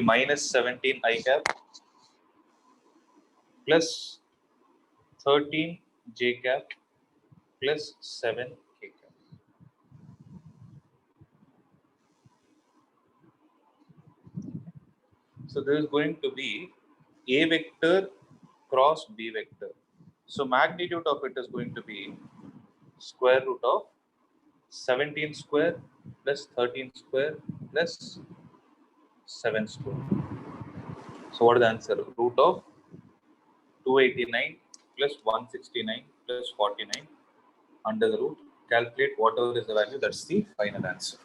minus 17 I cap plus 13 j cap plus 7 k cap. So there is going to be A vector cross B vector. So magnitude of it is going to be square root of 17 square plus 13 square plus 7 square. So what is the answer? Root of 289 plus 169 plus 49 under the root. Calculate whatever is the value. That's the final answer.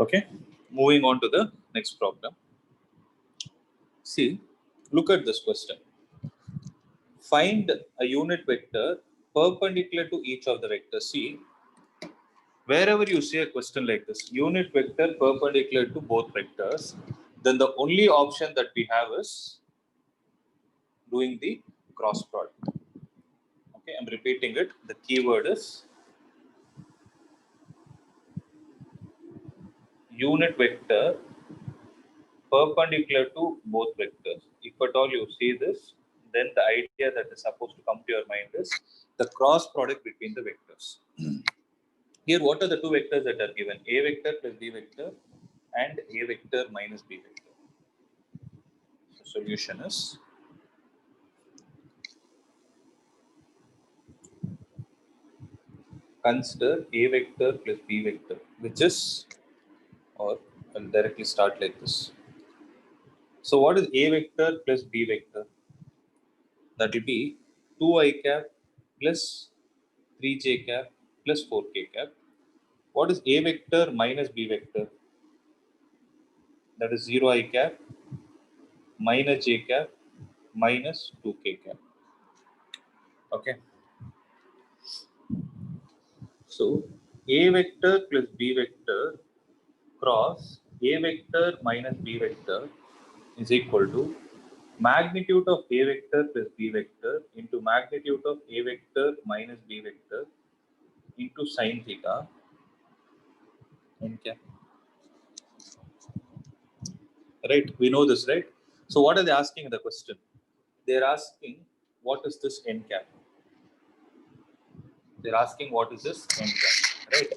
Okay, moving on to the next problem. See, look at this question. Find a unit vector perpendicular to each of the vectors. See, wherever you see a question like this, unit vector perpendicular to both vectors, then the only option that we have is doing the cross product. Okay, I'm repeating it. The keyword is unit vector perpendicular to both vectors. If at all you see this, then the idea that is supposed to come to your mind is the cross product between the vectors. Here, what are the two vectors that are given? A vector plus B vector and A vector minus B vector. The solution is consider A vector plus B vector, which is, or I'll directly start like this. So what is A vector plus B vector? That will be 2i cap plus 3j cap plus 4k cap. What is A vector minus B vector? That is 0i cap minus j cap minus 2k cap. Okay. So A vector plus B vector cross A vector minus B vector is equal to magnitude of A vector plus B vector into magnitude of A vector minus B vector into sine theta n cap. Right, we know this, right? So what are they asking in the question? They're asking what is this n cap? They're asking what is this n cap, right?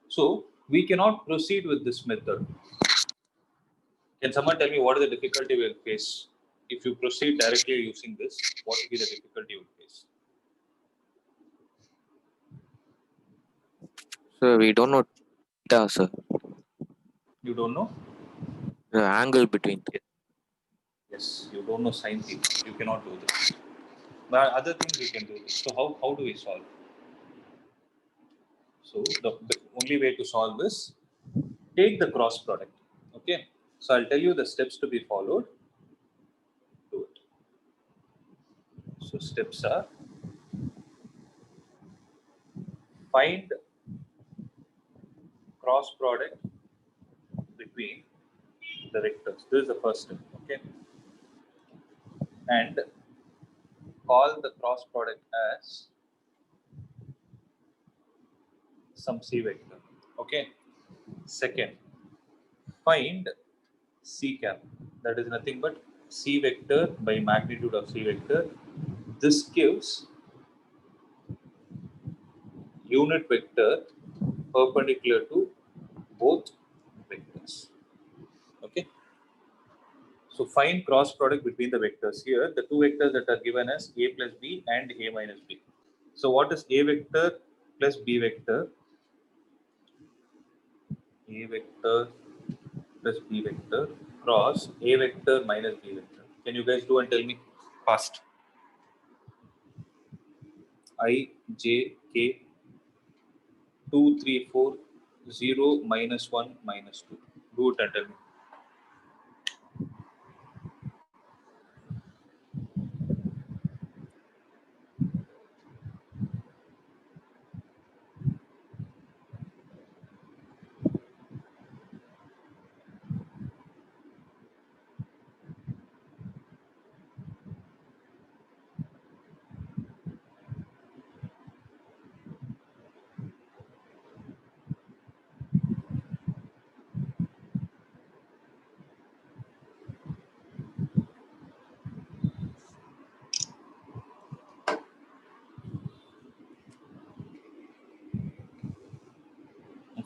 So we cannot proceed with this method. Can someone tell me what is the difficulty we'll face if you proceed directly using this? What will be the difficulty you'll face? So we don't know theta, sir. You don't know? The angle between theta. Yes, you don't know sine theta. You cannot do this. But other things we can do this. So how do we solve? So the only way to solve is take the cross product. Okay. So I'll tell you the steps to be followed. Do it. So steps are find cross product between the vectors. This is the first step. Okay. And call the cross product as some C vector. Okay. Second, find C cap. That is nothing but C vector by magnitude of C vector. This gives unit vector perpendicular to both vectors. Okay. So find cross product between the vectors. Here, the two vectors that are given as A plus B and A minus B. So what is A vector plus B vector? A vector plus B vector cross A vector minus B vector. Can you guys do and tell me fast? I, J, K, 2, 3, 4, 0, minus 1, minus 2. Do it and tell me.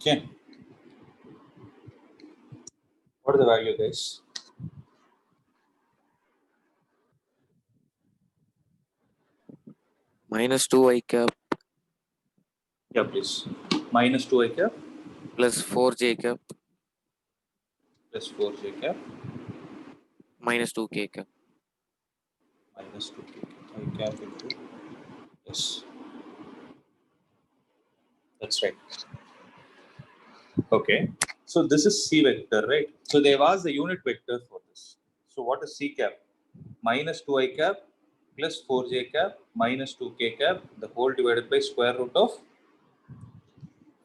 Okay. What is the value, guys? Minus 2 I cap Yeah, please. Minus 2 I cap plus 4J cap plus 4 J cap minus 2K cap. minus 2 K I cap into. Yes, that's right. Okay. So this is C vector, right? So they've asked the unit vector for this. So what is C cap? Minus 2 I cap plus 4J cap minus 2K cap, the whole divided by square root of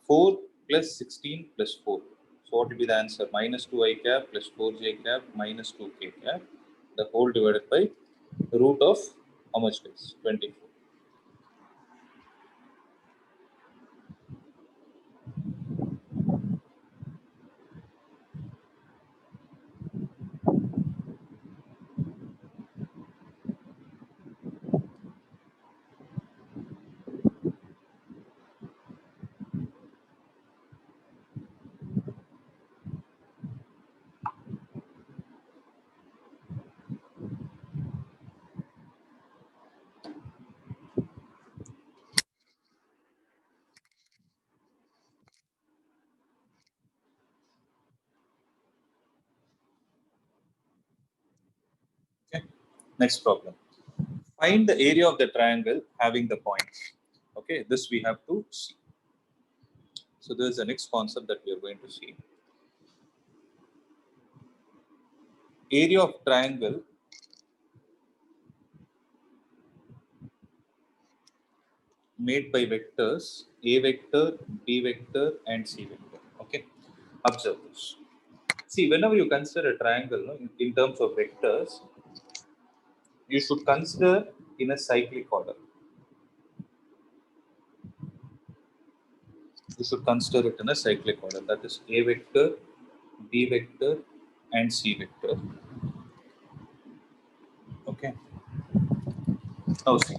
4 plus 16 plus 4. So what will be the answer? Minus 2I cap plus 4J cap minus 2K cap, the whole divided by root of how much, guys? 24. Okay. Next problem. Find the area of the triangle having the points. Okay, this we have to see. So this is the next concept that we are going to see. Area of triangle made by vectors A vector, B vector, and C vector. Okay, observe this. See, whenever you consider a triangle, no, in terms of vectors, you should consider in a cyclic order. You should consider it in a cyclic order. That is A vector, B vector, and C vector. Okay. Now see,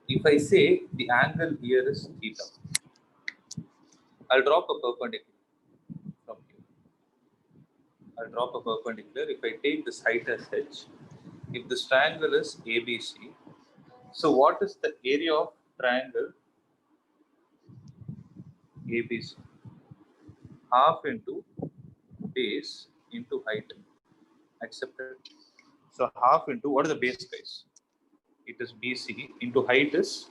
if I say the angle here is theta, I'll drop a perpendicular from here. I'll drop a perpendicular. If I take this height as h, if this triangle is ABC, so what is the area of triangle ABC? Half into base into height. Accepted. So half into what is the base, guys? It is BC into height is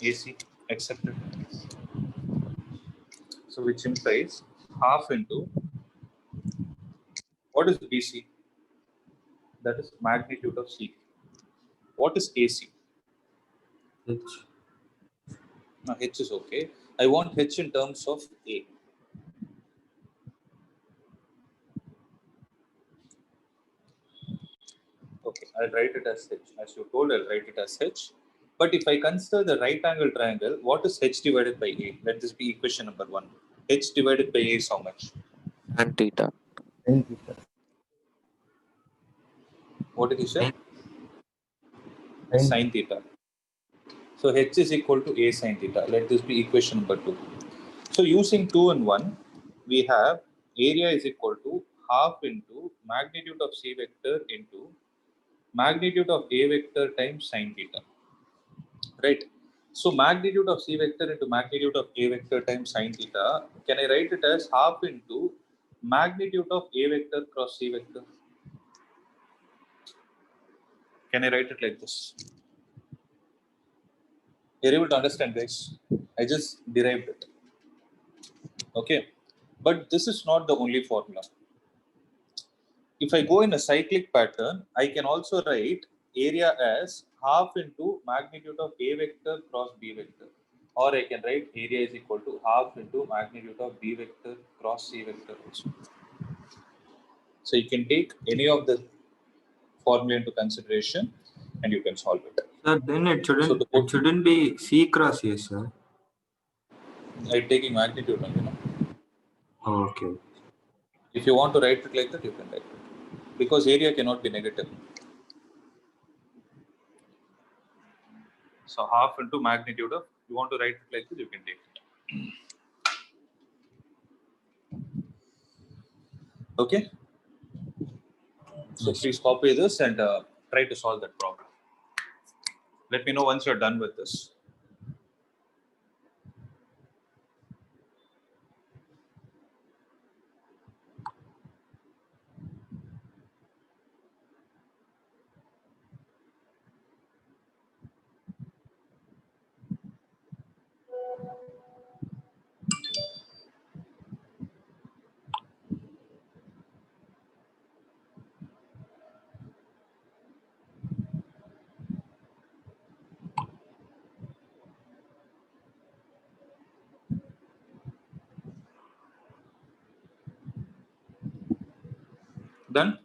AC. Accepted. So which implies half into what is BC? That is magnitude of C. What is AC? H. Now H is okay. I want H in terms of A. Okay, I'll write it as H. As you told, I'll write it as H. But if I consider the right angle triangle, what is H divided by A? Let this be equation number 1. H divided by A is how much? And theta. Sin theta. What did you say? Sin Sin theta. So H is equal to A sin theta. Let this be equation number 2. So using 2 and 1, we have area is equal to half into magnitude of C vector into magnitude of A vector times sin theta. Right. So magnitude of C vector into magnitude of A vector times sin theta, can I write it as half into magnitude of A vector cross C vector? Can I write it like this? You're able to understand, guys? I just derived it. Okay. But this is not the only formula. If I go in a cyclic pattern, I can also write area as half into magnitude of A vector cross B vector. Or I can write area is equal to half into magnitude of B vector cross C vector also. So you can take any of the formula into consideration and you can solve it. Sir, then it So shouldn't be C cross A, sir. I'm taking magnitude only, Oh, okay. If you want to write it like that, you can write it. Because area cannot be negative. So half into magnitude of, you want to write it like this, you can take it. Okay. So Yes. please copy this and try to solve that problem. Let me know once you're done with this. Done?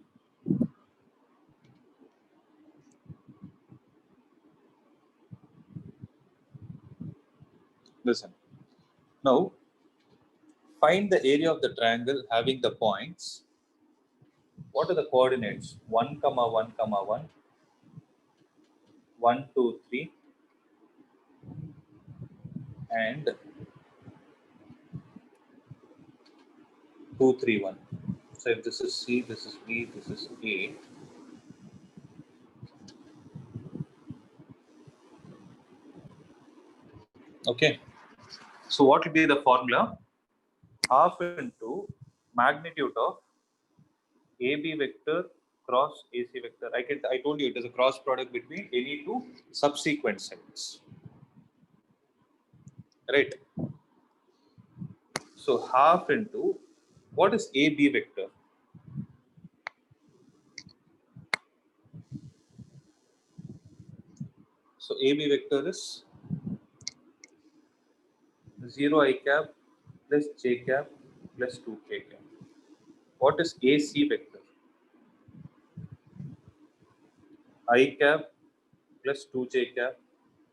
Listen. Now, find the area of the triangle having the points. What are the coordinates? 1, 1, 1, 1, 2, 3, and 2, 3, 1. So if this is C, this is B, this is A. Okay. So what will be the formula? Half into magnitude of AB vector cross AC vector. I told you it is a cross product between any two subsequent sets. Right. So half into what is AB vector? So AB vector is 0 I cap plus j cap plus 2k cap. What is AC vector? I cap plus 2j cap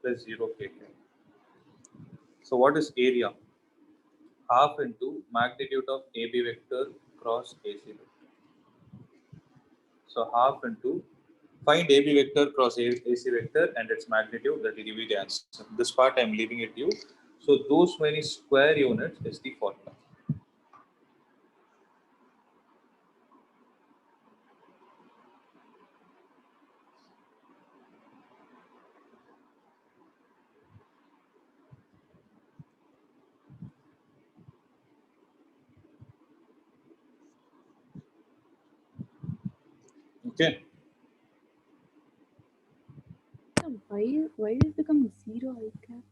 plus 0k cap. So what is area? Half into magnitude of AB vector cross AC vector. So half into, find AB vector cross AC vector and its magnitude, that will give you the answer. This part I am leaving it to you. So those many square units is the formula. Okay. Why did it become 0 I cap?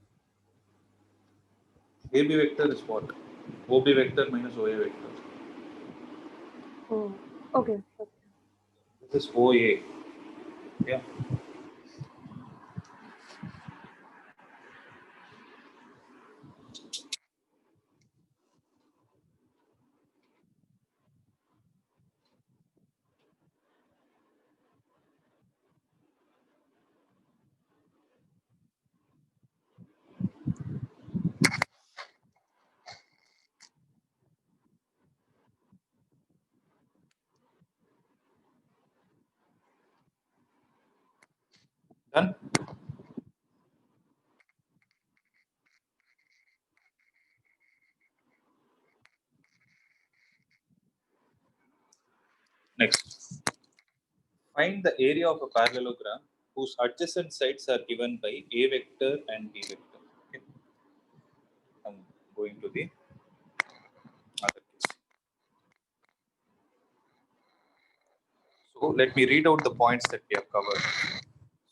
AB vector is what? OB vector minus OA vector. Oh, okay. This is OA. Yeah. Done? Next. Find the area of a parallelogram whose adjacent sides are given by A vector and B vector. Okay. I'm going to the other case. So let me read out the points that we have covered.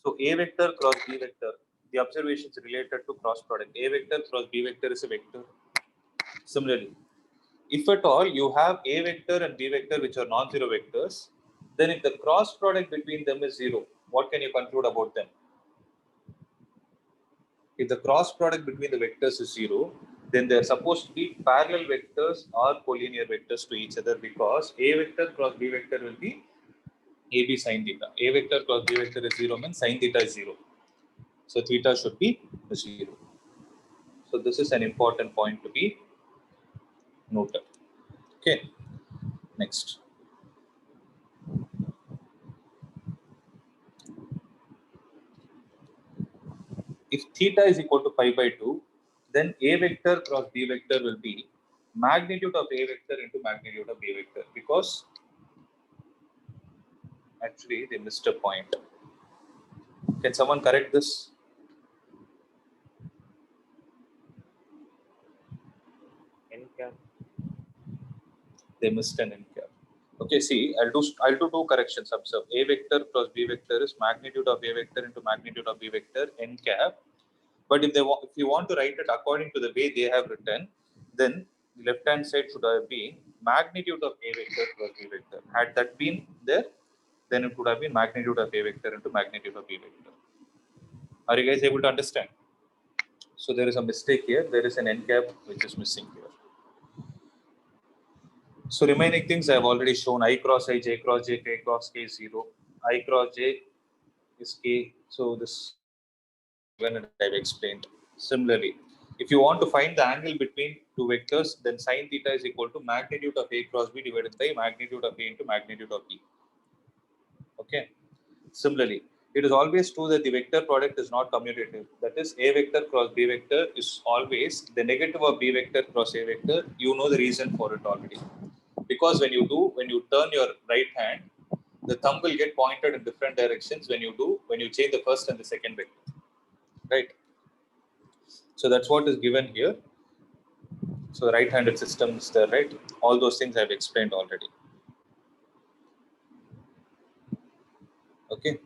So A vector cross B vector, the observations related to cross product. A vector cross B vector is a vector. Similarly, if at all you have A vector and B vector which are non-zero vectors, then if the cross product between them is 0, what can you conclude about them? If the cross product between the vectors is 0, then they are supposed to be parallel vectors or collinear vectors to each other, because A vector cross B vector will be AB sin theta. A vector cross B vector is 0 means sin theta is 0. So theta should be 0. So this is an important point to be noted. Okay, next. If theta is equal to pi by 2, then A vector cross B vector will be magnitude of A vector into magnitude of B vector, because actually they missed a point. Can someone correct this? N cap. They missed an n cap. Okay, see, I'll do two corrections. Observe, A vector plus B vector is magnitude of A vector into magnitude of B vector n cap. But if you want to write it according to the way they have written, then the left hand side should have been magnitude of A vector plus B vector. Had that been there, then it would have been magnitude of A vector into magnitude of B vector. Are you guys able to understand? So there is a mistake here. There is an n cap which is missing here. So remaining things I have already shown: I cross I, j cross j, k cross k is 0. I cross j is k. So this when I've explained. Similarly, if you want to find the angle between two vectors, then sin theta is equal to magnitude of A cross B divided by magnitude of A into magnitude of B. Okay. Similarly, it is always true that the vector product is not commutative. That is, A vector cross B vector is always the negative of B vector cross A vector. You know the reason for it already. Because when you turn your right hand, the thumb will get pointed in different directions when you change the first and the second vector. Right? So that's what is given here. So right-handed system is there, right? All those things I've explained already. Okay.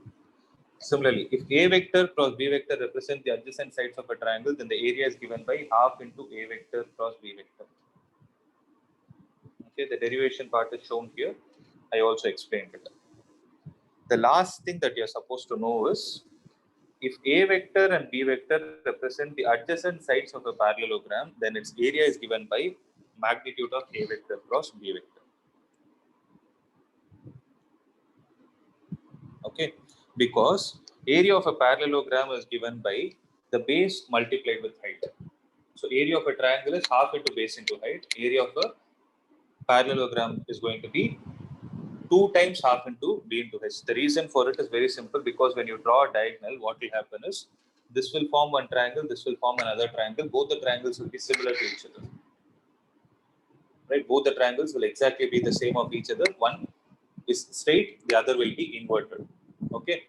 Similarly, if A vector cross B vector represent the adjacent sides of a triangle, then the area is given by half into A vector cross B vector. Okay, the derivation part is shown here. I also explained it. The last thing that you're supposed to know is, if A vector and B vector represent the adjacent sides of a parallelogram, then its area is given by magnitude of A vector cross B vector. Okay, because area of a parallelogram is given by the base multiplied with height. So area of a triangle is half into base into height. Area of a parallelogram is going to be 2 times half into b into h. The reason for it is very simple, because when you draw a diagonal, what will happen is this will form one triangle, this will form another triangle. Both the triangles will be similar to each other. Right? Both the triangles will exactly be the same of each other. One is straight, the other will be inverted. Okay.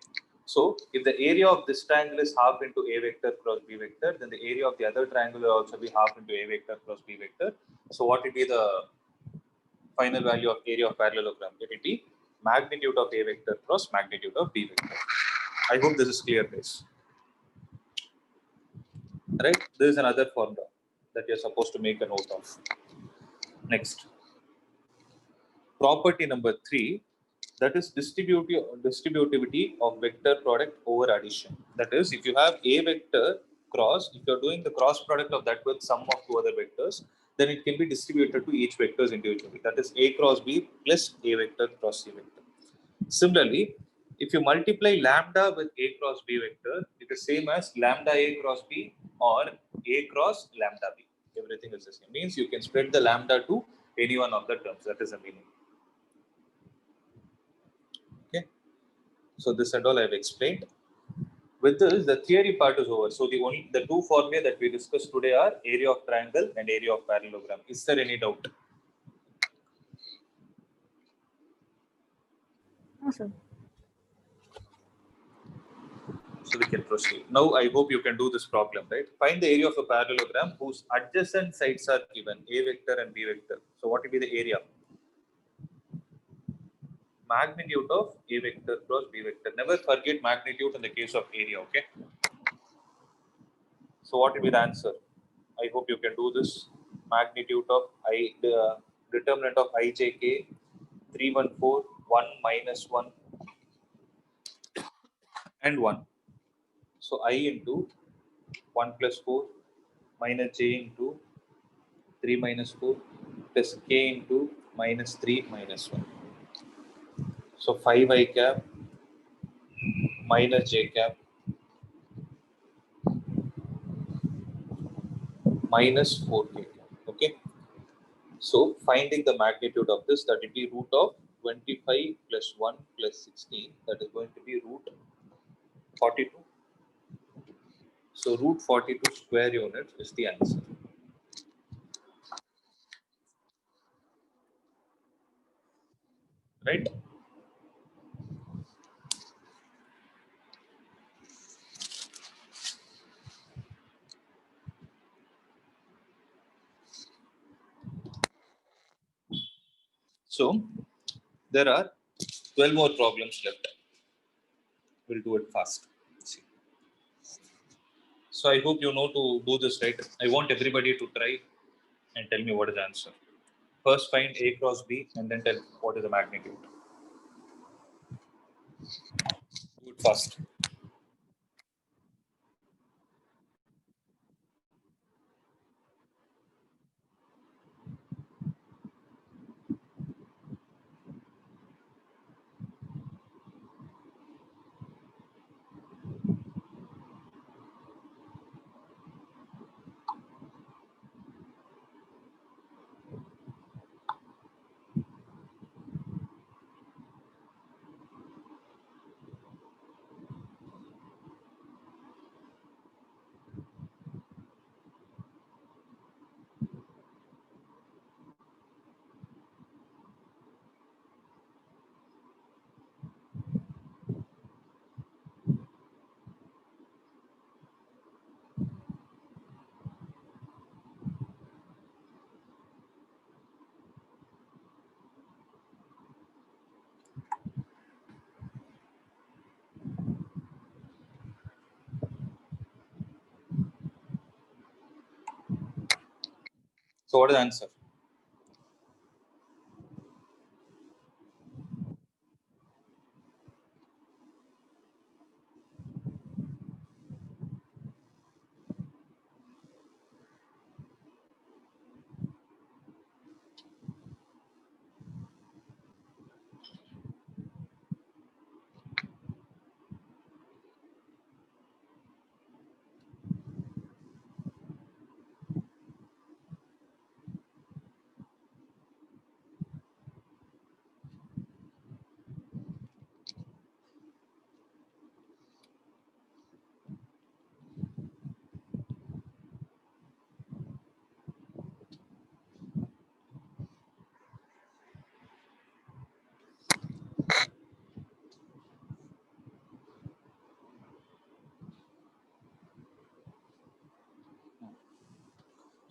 So if the area of this triangle is half into A vector cross B vector, then the area of the other triangle will also be half into A vector cross B vector. So what will be the final value of area of parallelogram? It will be magnitude of A vector cross magnitude of B vector. I hope this is clear, guys. Right? This is another formula that you're supposed to make a note of. Next. Property number 3, that is distributivity of vector product over addition. That is, if you have A vector cross, if you're doing the cross product of that with sum of two other vectors, then it can be distributed to each vectors individually. That is A cross B plus A vector cross C vector. Similarly, if you multiply lambda with A cross B vector, it is same as lambda A cross B or A cross lambda B. Everything is the same. Means you can spread the lambda to any one of the terms. That is the meaning. Okay. So this and all I have explained. With this, the theory part is over. So the two formulae that we discussed today are area of triangle and area of parallelogram. Is there any doubt? No, sir. So we can proceed. Now I hope you can do this problem, right? Find the area of a parallelogram whose adjacent sides are given, A vector and B vector. So what will be the area? Magnitude of A vector cross B vector. Never forget magnitude in the case of area, okay? So what will be the answer? I hope you can do this. Magnitude of the determinant of ijk 314 1 minus 1 and 1. So I into 1 plus 4 minus j into 3 minus 4 plus k into minus 3 minus 1. So 5 I cap minus j cap minus 4k cap. Okay. So finding the magnitude of this, that will be root of 25 plus 1 plus 16, that is going to be root 42. So root 42 square units is the answer. Right? So there are 12 more problems left. We'll do it fast. See. So I hope you know to do this, right? I want everybody to try and tell me what is the answer. First find A cross B and then tell what is the magnitude. Do it fast. So what is the answer?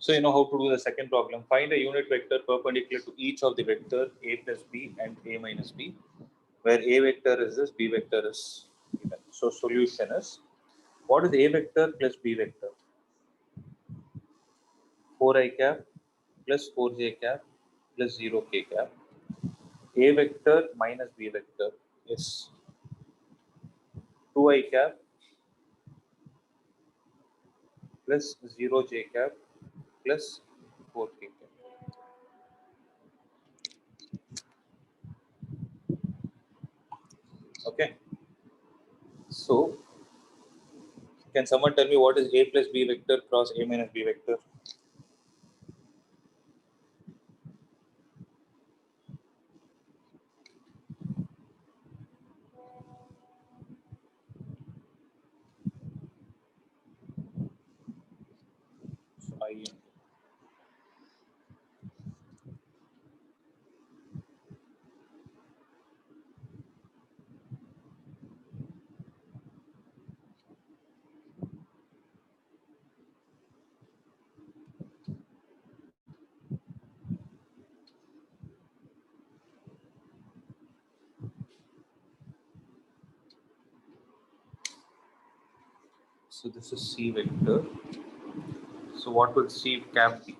So you know how to do the second problem. Find a unit vector perpendicular to each of the vector a plus b and a minus b, where a vector is this, b vector is given. So solution is, what is a vector plus b vector? 4i cap plus 4j cap plus 0k cap. A vector minus b vector is 2i cap plus 0j cap plus 4k cap. Okay. So can someone tell me what is a plus b vector cross a minus b vector? So I So this is C vector So what will C cap be?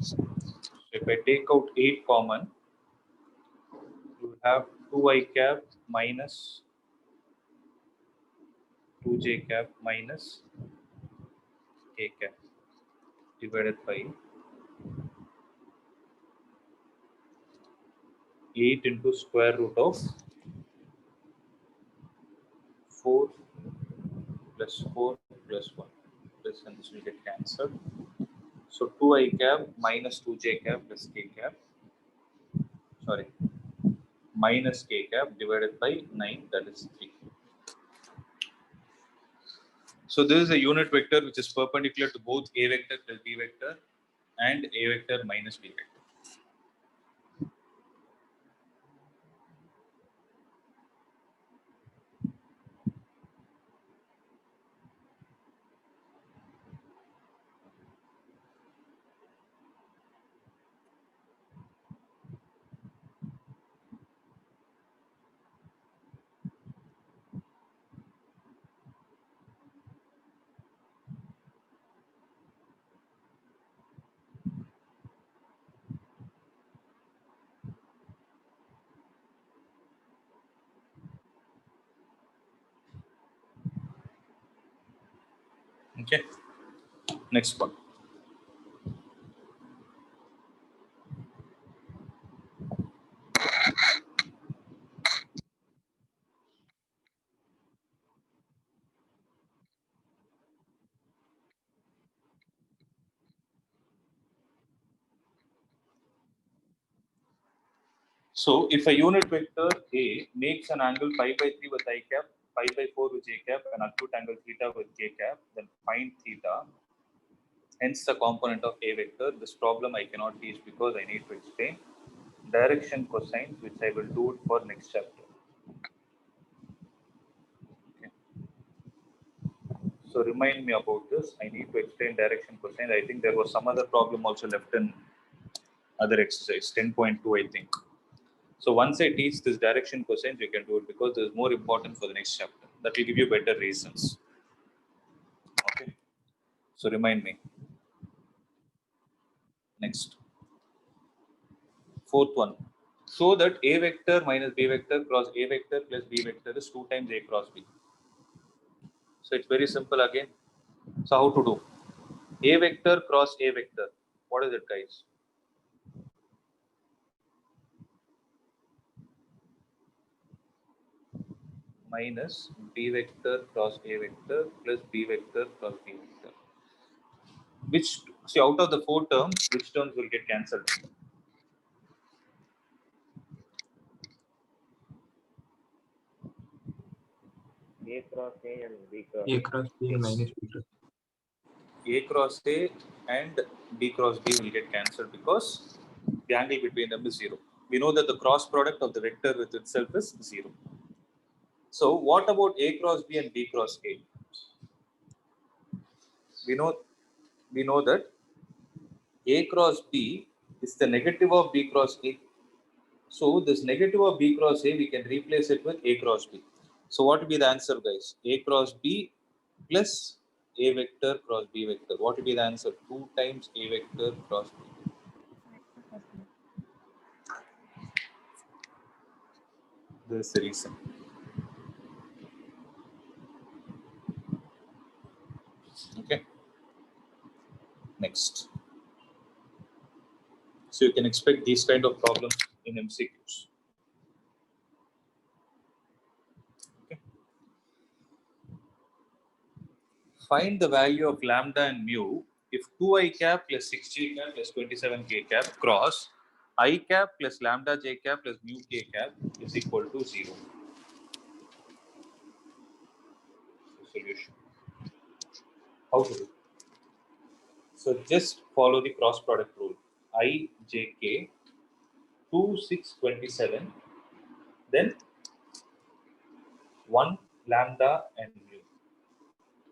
So if I take out 8 common, you have 2I cap minus 2J cap minus K cap divided by 8 into square root of 4 plus 4 plus 1. This and this will get cancelled. So 2I cap minus 2J cap plus K cap. Sorry, minus K cap divided by 9, that is 3. So this is a unit vector which is perpendicular to both A vector plus B vector and A vector minus B vector. Okay, next one. So if a unit vector A makes an angle pi by 3 with I cap, pi by 4 with J cap, and acute angle theta with K cap, then find theta. Hence the component of A vector. This problem I cannot teach because I need to explain direction cosines, which I will do it for next chapter. Okay. So remind me about this. I need to explain direction cosine. I think there was some other problem also left in other exercise, 10.2, I think. So once I teach this direction cosines, you can do it because this is more important for the next chapter. That will give you better reasons. Okay. So remind me. Next. Fourth one. Show that A vector minus B vector cross A vector plus B vector is 2 times A cross B. So it's very simple again. So how to do? A vector cross A vector. What is it, guys? Minus B vector cross A vector plus B vector cross B vector. Which, see, out of the 4 terms, which terms will get cancelled? A cross A and B cross A cross B Yes. minus B cross. A cross A and B cross B will get cancelled because the angle between them is 0. We know that the cross product of the vector with itself is 0. So what about A cross B and B cross A? We know that A cross B is the negative of B cross A. So this negative of B cross A, we can replace it with A cross B. So what will be the answer, guys? A cross B plus A vector cross B vector. What will be the answer? 2 times A vector cross B. This is the reason. Okay. Next. So you can expect these kind of problems in MCQs. Okay. Find the value of lambda and mu if 2I cap plus 6J cap plus 27K cap cross I cap plus lambda J cap plus mu K cap is equal to 0. Solution. How to do? So just follow the cross product rule. I J K 2, 6, 27, then 1 lambda and mu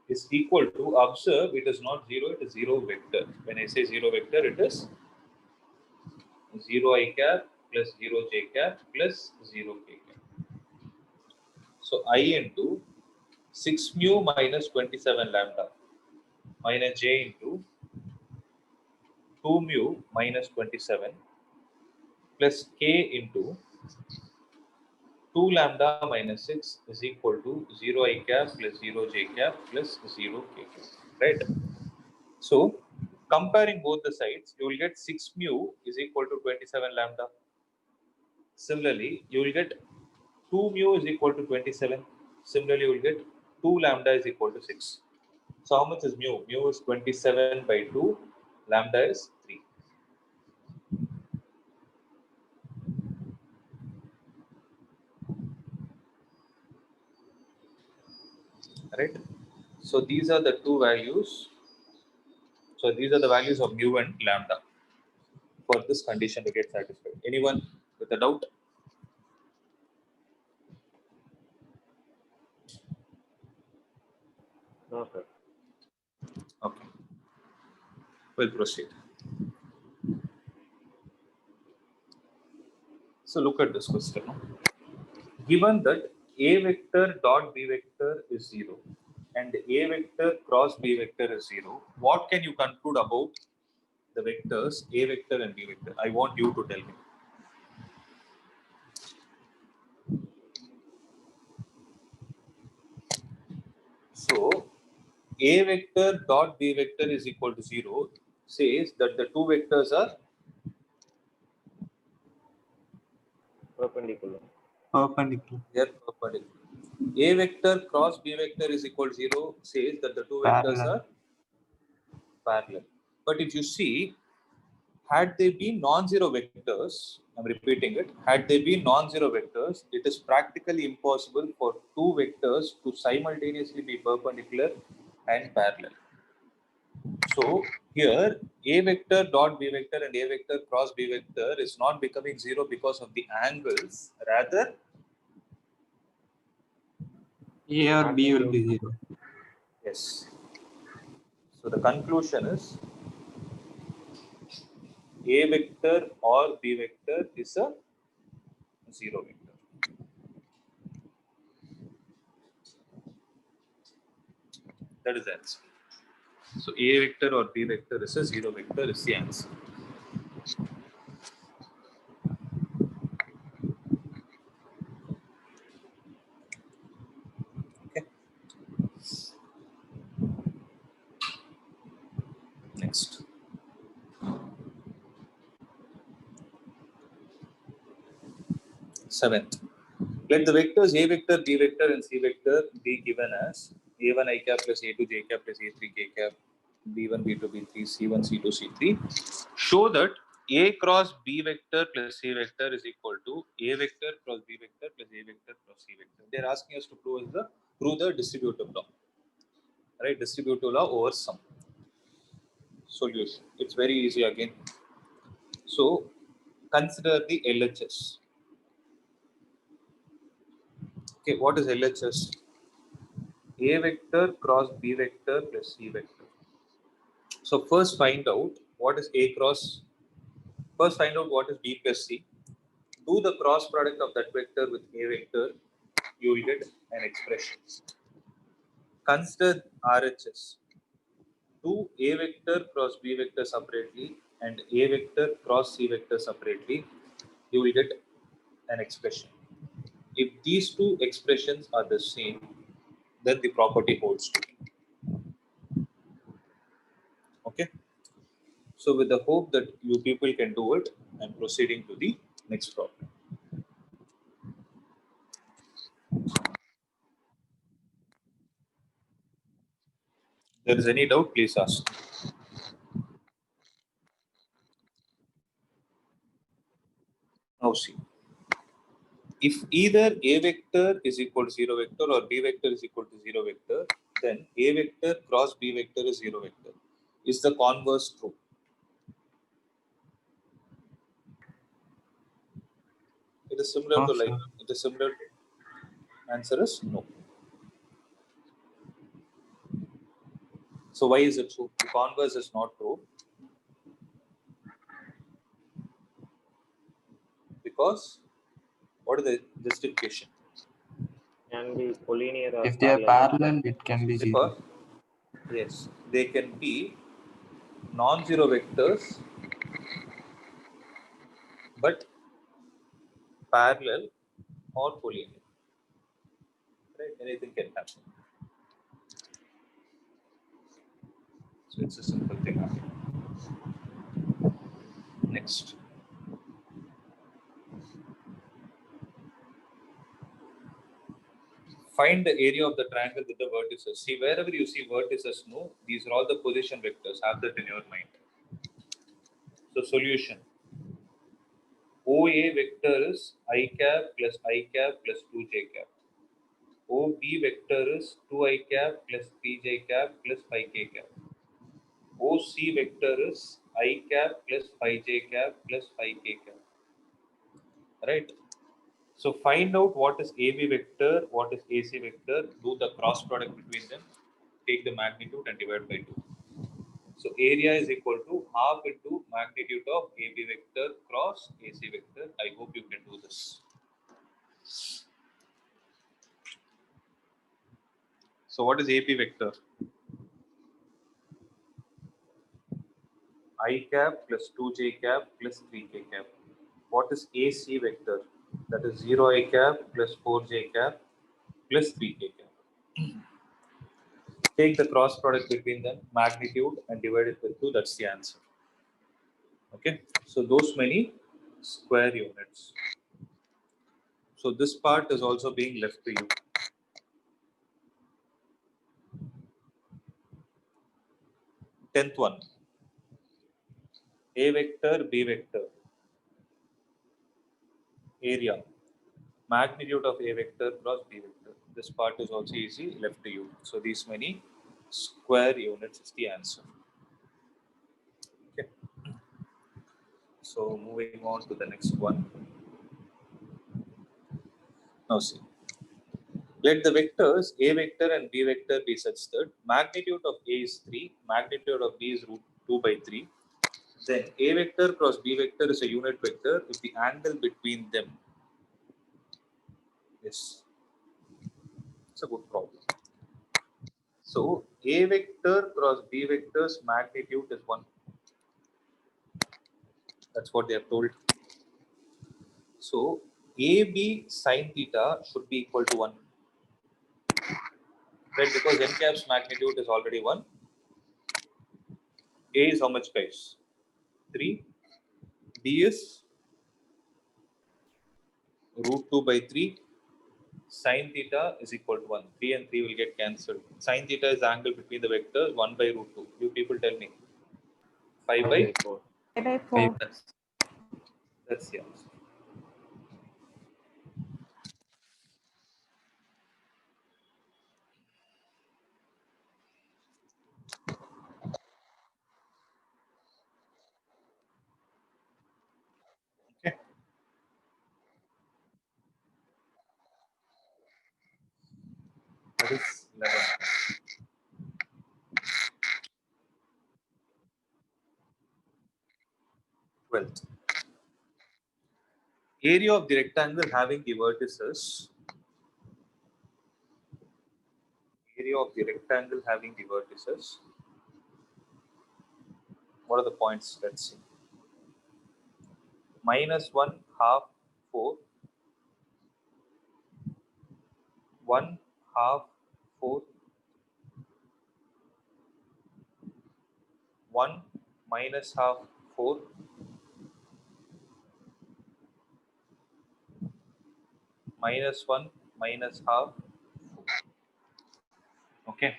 is equal to, observe, it is not 0, it is 0 vector. When I say 0 vector, it is 0 I cap plus 0 J cap plus 0 K cap. So I into 6 mu minus 27 lambda minus j into 2 mu minus 27 plus k into 2 lambda minus 6 is equal to 0 I cap plus 0 j cap plus 0 k cap. Right? So comparing both the sides, you will get 6 mu is equal to 27 lambda. Similarly, you will get 2 mu is equal to 27. Similarly, you will get 2 lambda is equal to 6. So how much is mu? Mu is 27 by 2, lambda is 3. Right? So these are the two values. So these are the values of mu and lambda for this condition to get satisfied. Anyone with a doubt? No, sir. Okay. We'll proceed. So look at this question. Given that A vector dot B vector is 0 and A vector cross B vector is 0, what can you conclude about the vectors A vector and B vector? I want you to tell me. So A vector dot B vector is equal to 0 says that the two vectors are Perpendicular. Perpendicular. perpendicular. A vector cross B vector is equal to 0 says that the two vectors Parallel. are parallel. But if you see, had they been non-zero vectors, I'm repeating it, had they been non-zero vectors, it is practically impossible for two vectors to simultaneously be perpendicular and parallel. So here A vector dot B vector and A vector cross B vector is not becoming 0 because of the angles, rather A or B will be 0. yes. So the conclusion is A vector or B vector is a 0 vector. That is the answer. So A vector or B vector is a 0 vector is the answer. Okay. Next. Seventh. Let the vectors A vector, B vector, and C vector be given as A1 I cap plus A2 J cap plus A3 K cap, B1 B2 B3 C1 C2 C3. Show that A cross B vector plus C vector is equal to A vector cross B vector plus A vector cross C vector. They are asking us to prove the distributive law. Right? Distributive law over sum. Solution. It's very easy again. So consider the LHS. Okay, what is LHS? A vector cross B vector plus C vector. So first find out what is A cross. First find out what is B plus C. Do the cross product of that vector with A vector. You will get an expression. Consider RHS. Do A vector cross B vector separately and A vector cross C vector separately. You will get an expression. If these two expressions are the same, then the property holds true. Okay. So with the hope that you people can do it, I'm proceeding to the next problem. If there is any doubt, please ask. Now see. If either A vector is equal to 0 vector or B vector is equal to 0 vector, then A vector cross B vector is 0 vector. Is the converse true? It is similar No, to like, sir. it is similar to, answer is no. So why is it true? The converse is not true because what is the justification? can be collinear or If they are parallel, it can be Because 0. yes, they can be non-zero vectors, but parallel or collinear. Right? Anything can happen. So it's a simple thing. Next. Find the area of the triangle with the vertices. See, wherever you see vertices, no, these are all the position vectors. Have that in your mind. So solution. OA vector is I cap plus I cap plus 2j cap. OB vector is 2I cap plus 3j cap plus 5k cap. OC vector is I cap plus 5j cap plus 5k cap. Right? So find out what is AB vector, what is AC vector, do the cross product between them, take the magnitude and divide by 2. So area is equal to half into magnitude of AB vector cross AC vector. I hope you can do this. So what is AP vector? I cap plus 2j cap plus 3k cap. What is AC vector? That is 0I cap plus 4j cap plus 3k cap. Take the cross product between them, magnitude, and divide it by 2. That's the answer. Okay. So those many square units. So this part is also being left to you. 10th one. A vector, B vector. Area. Magnitude of A vector cross B vector. This part is also easy, left to you. So these many square units is the answer. Okay. So moving on to the next one. Now see. Let the vectors A vector and B vector be such that magnitude of A is 3, magnitude of B is root 2 by 3. Then A vector cross B vector is a unit vector if the angle between them is. It's a good problem. So A vector cross B vector's magnitude is 1. That's what they have told. So AB sine theta should be equal to 1. Right? Because n cap's magnitude is already 1. A is how much, guys? 3. B is root 2 by 3. Sine theta is equal to 1. 3 and 3 will get cancelled. Sine theta is the angle between the vectors 1 by root 2. You people tell me. 5 by 4. 5 by 4. That's the answer. Okay. That is 11. 12th. Area of the rectangle having the vertices. Area of the rectangle having the vertices. What are the points? Let's see. -1 half 4. 1 half 4. 1 minus half 4. -1 minus half 4. Okay.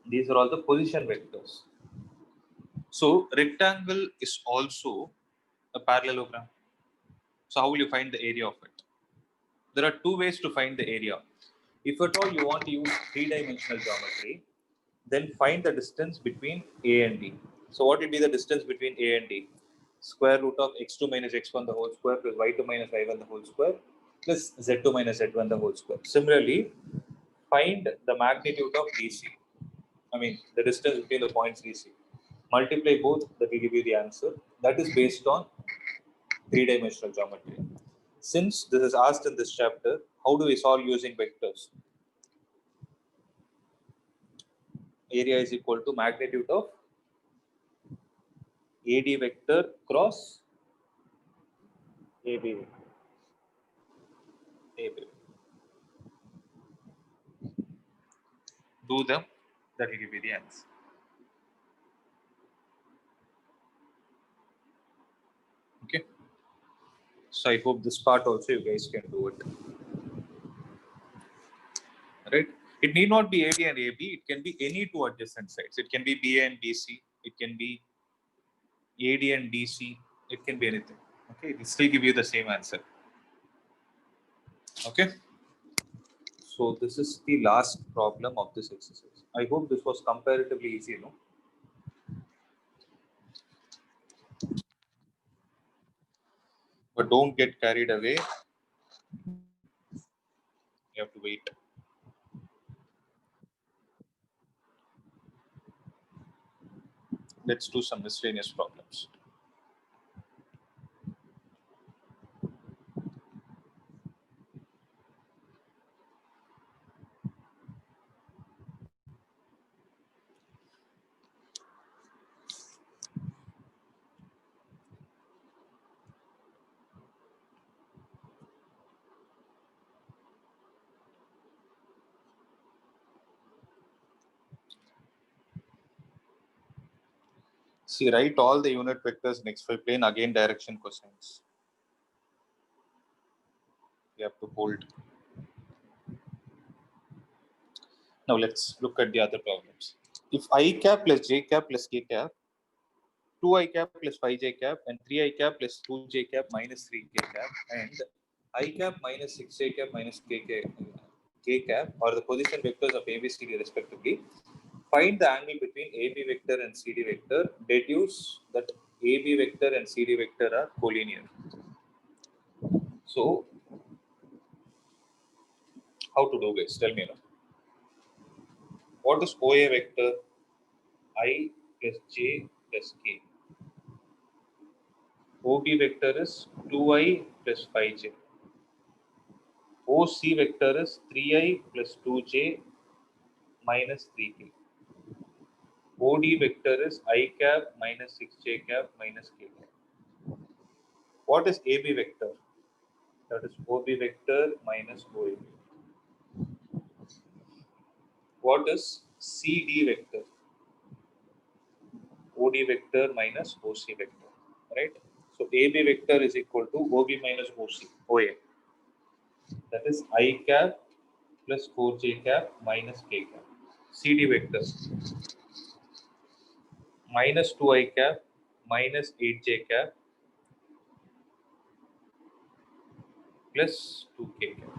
These are all the position vectors. So rectangle is also a parallelogram. So how will you find the area of it? There are two ways to find the area. If at all you want to use three-dimensional geometry, then find the distance between A and D. So what will be the distance between A and D? Square root of x2 minus x1 the whole square plus y2 minus y1 the whole square plus z2 minus z1 the whole square. Similarly, find the magnitude of DC. I mean, the distance between the points DC. Multiply both, that will give you the answer. That is based on three-dimensional geometry. since this is asked in this chapter, how do we solve using vectors? Area is equal to magnitude of AD vector cross AB. AB. Do them, that will give you the answer. Okay. So I hope this part also you guys can do it. Right? It need not be AD and AB. It can be any two adjacent sides. It can be BA and BC. It can be AD and DC. It can be anything. Okay. It will still give you the same answer. Okay. So this is the last problem of this exercise. I hope this was comparatively easy, no? But don't get carried away. You have to wait. Let's do some miscellaneous problems. See, write all the unit vectors in xy plane, again direction cosines. You have to hold. Now let's look at the other problems. If I cap plus j cap plus k cap, 2i cap plus 5j cap, and 3i cap plus 2j cap minus 3k cap, and I cap minus 6j cap minus k cap are the position vectors of ABCD respectively. Find the angle between AB vector and CD vector. Deduce that AB vector and CD vector are collinear. So, how to do this? Tell me now. What is OA vector? I plus j plus k. OB vector is 2i plus 5j. OC vector is 3i plus 2j minus 3k. OD vector is I cap minus 6j cap minus k cap. What is AB vector? That is OB vector minus OA. What is CD vector? OD vector minus OC vector. Right? So AB vector is equal to OB minus OC, OA. That is I cap plus 4j cap minus k cap. CD vector minus 2i cap minus 8j cap plus 2k cap.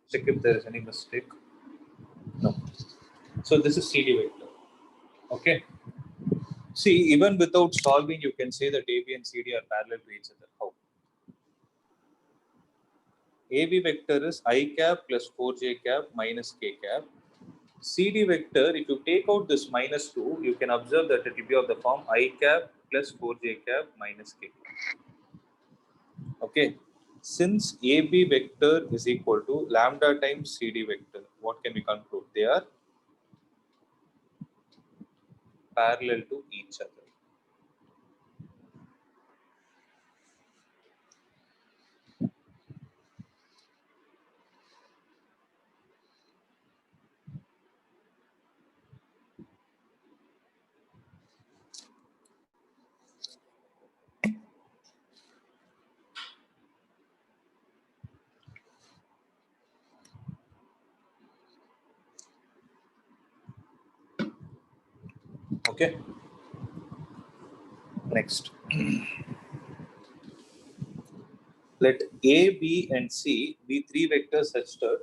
Check if there is any mistake. No. So this is CD vector. Okay. See, even without solving, you can say that AB and CD are parallel to each other. How? AB vector is I cap plus 4j cap minus k cap. CD vector, if you take out this minus 2, you can observe that it will be of the form I cap plus 4j cap minus k cap. Okay. Since AB vector is equal to lambda times CD vector, what can we conclude? They are parallel to each other. Okay. Next. Let A, B, and C be three vectors such that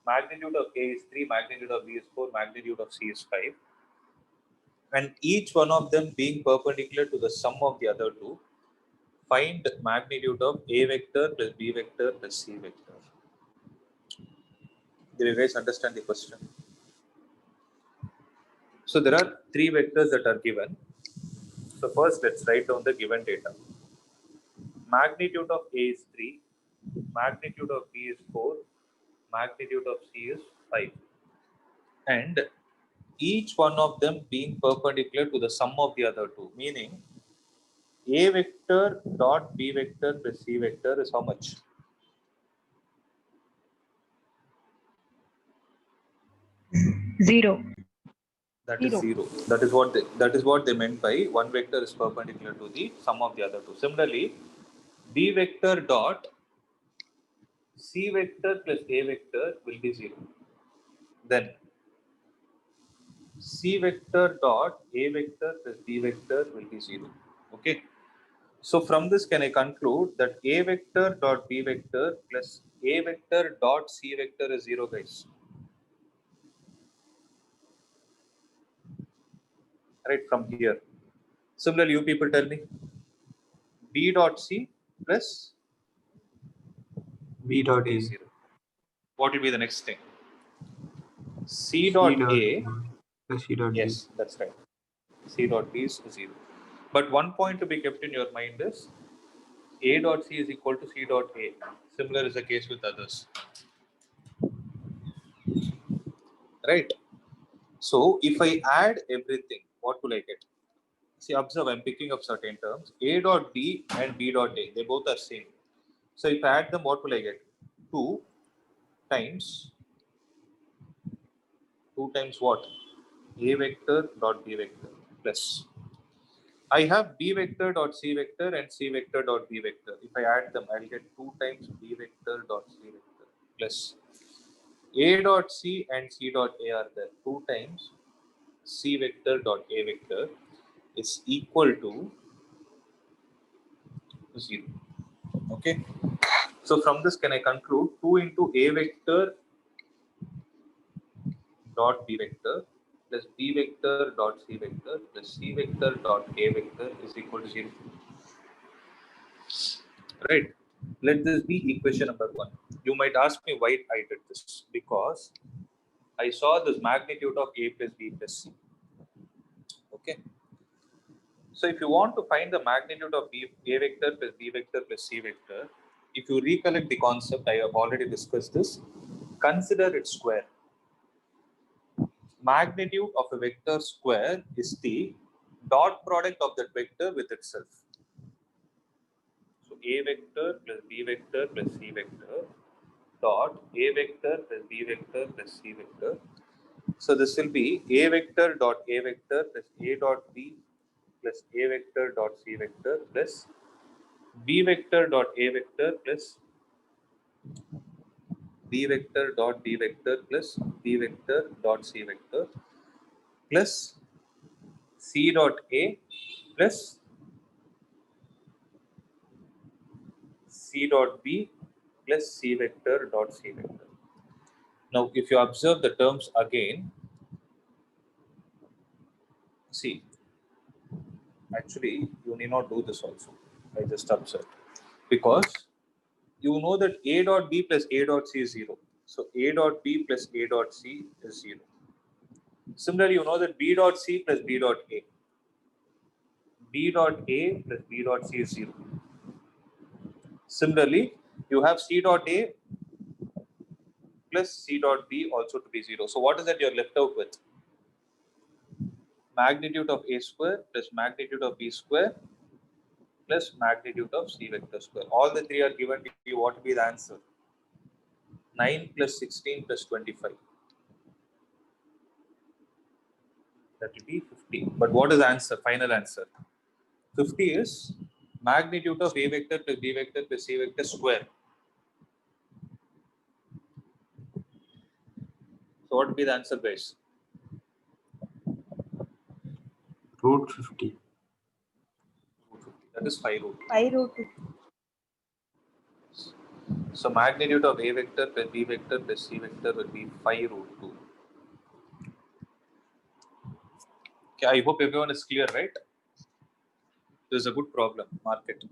magnitude of A is 3, magnitude of B is 4, magnitude of C is 5. And each one of them being perpendicular to the sum of the other two, find magnitude of A vector plus B vector plus C vector. Did you guys understand the question? So there are three vectors that are given. So first, let's write down the given data. Magnitude of A is 3, magnitude of B is 4, magnitude of C is 5. And each one of them being perpendicular to the sum of the other two, meaning A vector dot B vector plus C vector is how much? Zero. That is 0. That is what they meant by one vector is perpendicular to the sum of the other two. Similarly, B vector dot C vector plus A vector will be 0. Then C vector dot A vector plus B vector will be 0. Okay. So from this, can I conclude that A vector dot B vector plus A vector dot C vector is 0, guys? Right from here. Similarly, you people tell me B dot C plus B dot A. 0. What will be the next thing? C C dot dot A. plus C dot B. Yes, that's right. C dot B is 0. But one point to be kept in your mind is A dot C is equal to C dot A. Similar is the case with others. Right? So if I add everything, what will I get? See, observe, I'm picking up certain terms. A dot B and B dot A, they both are same. So if I add them, what will I get? 2 times what? A vector dot B vector plus. I have B vector dot C vector and C vector dot B vector. If I add them, I'll get 2 times B vector dot C vector plus A dot C and C dot A are there. 2 times C vector dot A vector is equal to 0. Okay. So from this, can I conclude 2 into A vector dot B vector plus B vector dot C vector plus C vector dot A vector is equal to 0. Right. Let this be equation number 1. You might ask me why I did this. Because I saw this magnitude of A plus B plus C. Okay. So if you want to find the magnitude of A vector plus B vector plus C vector, if you recollect the concept, I have already discussed this. Consider its square. Magnitude of a vector square is the dot product of that vector with itself. So A vector plus B vector plus C vector dot A vector plus B vector plus C vector. So this will be A vector dot A vector plus A dot B plus A vector dot C vector plus B vector dot A vector plus B vector dot B vector plus B vector dot C vector plus C dot A plus C dot B plus C vector dot C vector. Now, if you observe the terms again, see, actually, you need not do this also. I just observed. Because you know that A dot B plus A dot C is 0. So A dot B plus A dot C is 0. Similarly, you know that B dot C plus B dot A. B dot A plus B dot C is 0. Similarly, you have C dot A plus C dot B also to be 0. So what is that you're left out with? Magnitude of A square plus magnitude of B square plus magnitude of C vector square. All the three are given to you. What will be the answer? 9 plus 16 plus 25. That will be 50. But what is the answer? Final answer. 50 is magnitude of A vector plus B vector plus C vector square. So what will be the answer, guys? Root 50. Root 50. That is 5 root. 5 root 2. So magnitude of A vector plus B vector plus C vector will be 5 root 2. Okay, I hope everyone is clear, right? This is a good problem. Mark it.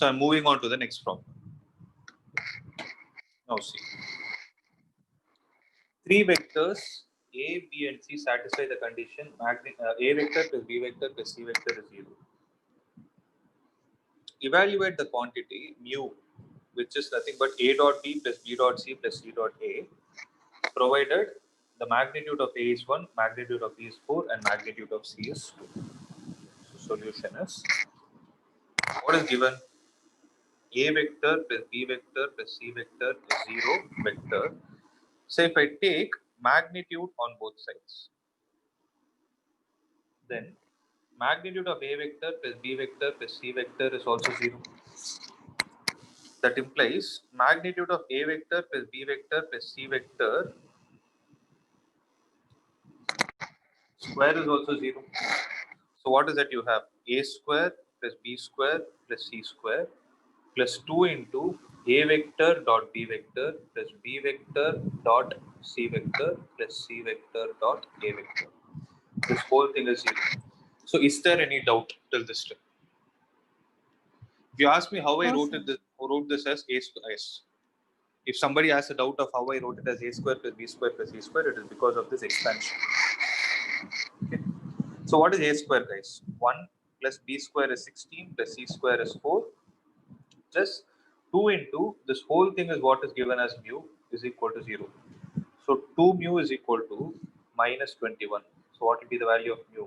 So I'm moving on to the next problem. Now see. Three vectors A, B, and C satisfy the condition A vector plus B vector plus C vector is 0. Evaluate the quantity mu, which is nothing but A dot B plus B dot C plus C dot A, provided the magnitude of A is 1, magnitude of B is 4, and magnitude of C is 2. So solution is, what is given? A vector plus B vector plus C vector is 0 vector. So if I take magnitude on both sides, then magnitude of A vector plus B vector plus C vector is also 0. That implies magnitude of A vector plus B vector plus C vector square is also 0. So what is that you have? A square plus B square plus C square plus 2 into A vector dot B vector plus B vector dot C vector plus C vector dot A vector. This whole thing is 0. So is there any doubt till this step? If you ask me how I wrote this as A square, yes. If somebody has a doubt of how I wrote it as A square plus B square plus C square, it is because of this expansion. Okay. So what is A square, guys? 1 plus B square is 16 plus C square is 4. Just 2 into this whole thing is what is given as mu is equal to 0. So 2 mu is equal to minus 21. So what will be the value of mu?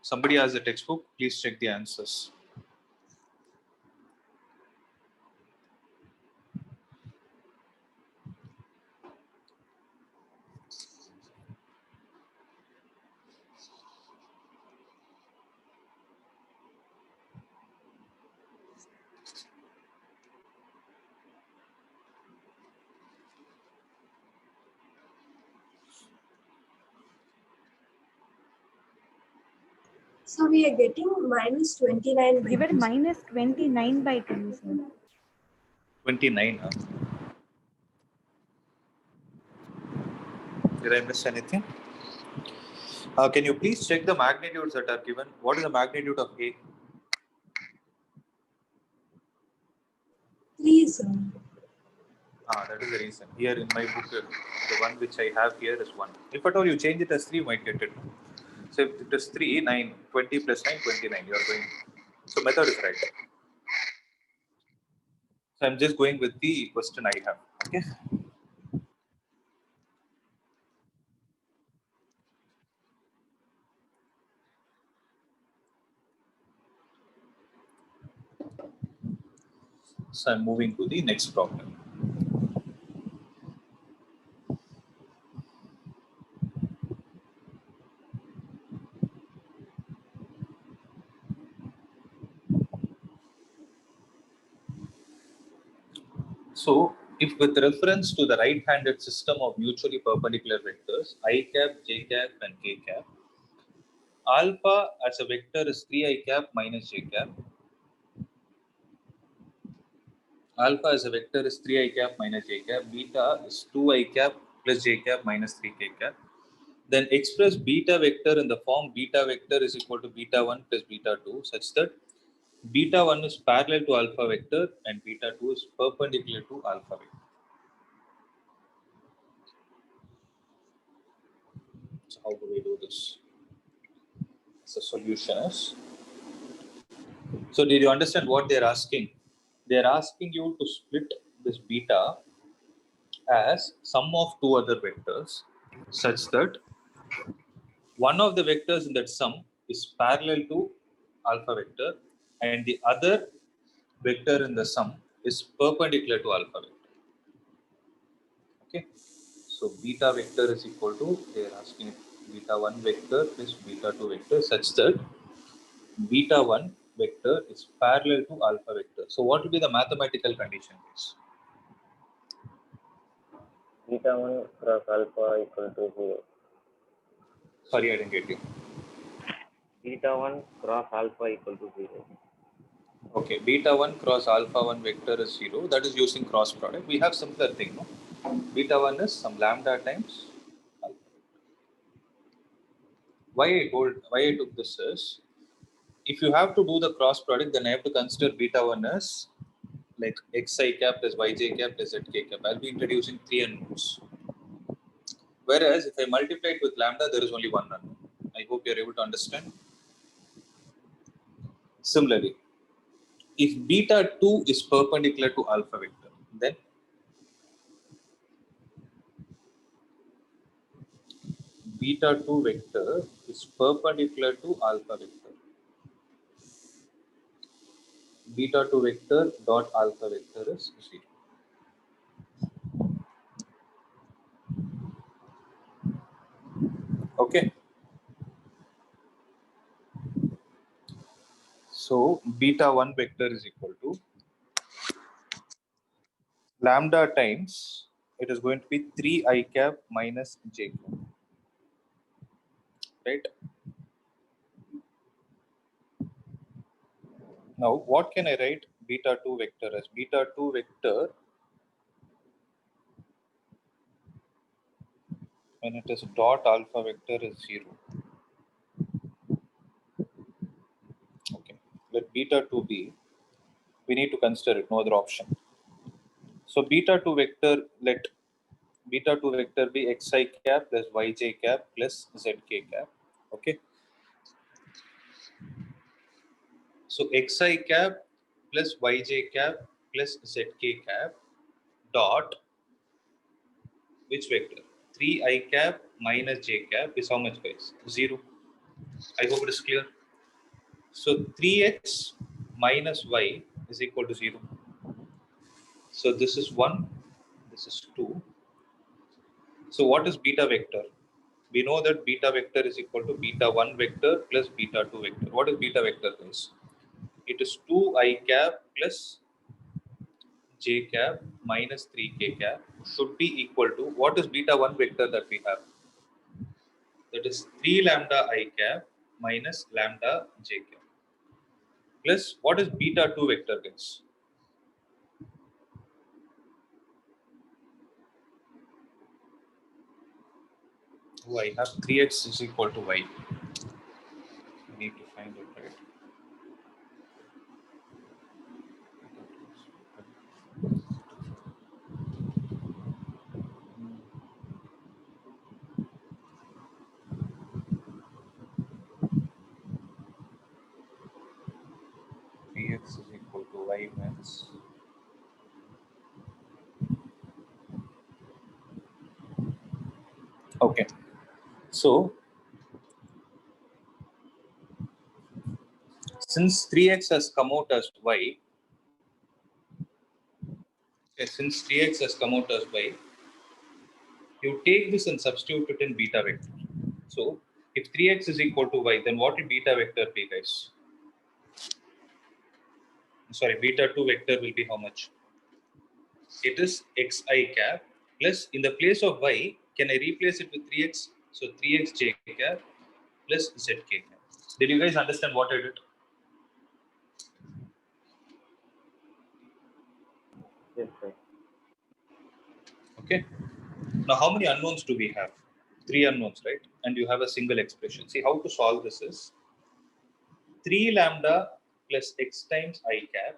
Somebody has a textbook, please check the answers. So we are getting minus 29 by Given 2. minus 29 by 2, sir. 29. Huh? Did I miss anything? Can you please check the magnitudes that are given? What is the magnitude of A? 3, sir. That is the reason. Here in my book, the one which I have here is 1. If at all you change it as 3, you might get it. So if it is 3, 9, 20 plus 9, 29. You are going. So method is right. So I'm just going with the question I have. Okay. So I'm moving to the next problem. So if with reference to the right-handed system of mutually perpendicular vectors, I cap, j cap, and k cap, alpha as a vector is 3i cap minus j cap. Alpha as a vector is 3i cap minus j cap. Beta is 2i cap plus j cap minus 3k cap. Then express beta vector in the form beta vector is equal to beta 1 plus beta 2 such that beta 1 is parallel to alpha vector and beta 2 is perpendicular to alpha vector. So how do we do this? So solution is, so did you understand what they're asking? They're asking you to split this beta as sum of two other vectors such that one of the vectors in that sum is parallel to alpha vector and the other vector in the sum is perpendicular to alpha vector. Okay, so beta vector is equal to, they are asking beta 1 vector plus beta 2 vector such that beta 1 vector is parallel to alpha vector. So what will be the mathematical condition? Beta 1 cross alpha equal to 0. Sorry, I didn't get you. Beta 1 cross alpha equal to 0. Okay, beta 1 cross alpha 1 vector is 0. That is using cross product. We have similar thing, no? Beta 1 is some lambda times alpha. why I took this is, if you have to do the cross product, then I have to consider beta 1 as like xi cap plus yj cap plus zk cap. I'll be introducing 3 unknowns. Whereas if I multiply it with lambda, there is only one unknown. I hope you're able to understand. Similarly, if beta 2 is perpendicular to alpha vector, then beta 2 vector is perpendicular to alpha vector. Beta 2 vector dot alpha vector is 0. Okay. So beta 1 vector is equal to lambda times, it is going to be 3 I cap minus j cap, right? Now, what can I write beta 2 vector as? Beta 2 vector, when it is dot alpha vector, is 0. Okay. Let beta 2 be, we need to consider it, no other option. So beta 2 vector, let beta 2 vector be xi cap plus yj cap plus zk cap. Okay. So xi cap plus yj cap plus zk cap dot which vector? 3 I cap minus j cap is how much, guys? 0. I hope it is clear. So 3x minus y is equal to 0. So this is 1, this is 2. So what is beta vector? We know that beta vector is equal to beta 1 vector plus beta 2 vector. What is beta vector, guys? It is 2I cap plus j cap minus 3k cap should be equal to, what is beta 1 vector that we have? That is 3 lambda I cap minus lambda j cap plus what is beta 2 vector, guys? Oh, I have 3x is equal to y. I need to find it, right? X is equal to y max. Okay, so since 3x has come out as y, okay, since 3x has come out as y, you take this and substitute it in beta vector. So if 3x is equal to y, then what will beta vector be, guys? Sorry, beta 2 vector will be how much? It is xi cap plus, in the place of y, can I replace it with 3x? So 3x j cap plus zk cap. Did you guys understand what I did? Yes, sir. Okay. Now, how many unknowns do we have? 3 unknowns, right? And you have a single expression. See, how to solve this is 3 lambda plus x times I cap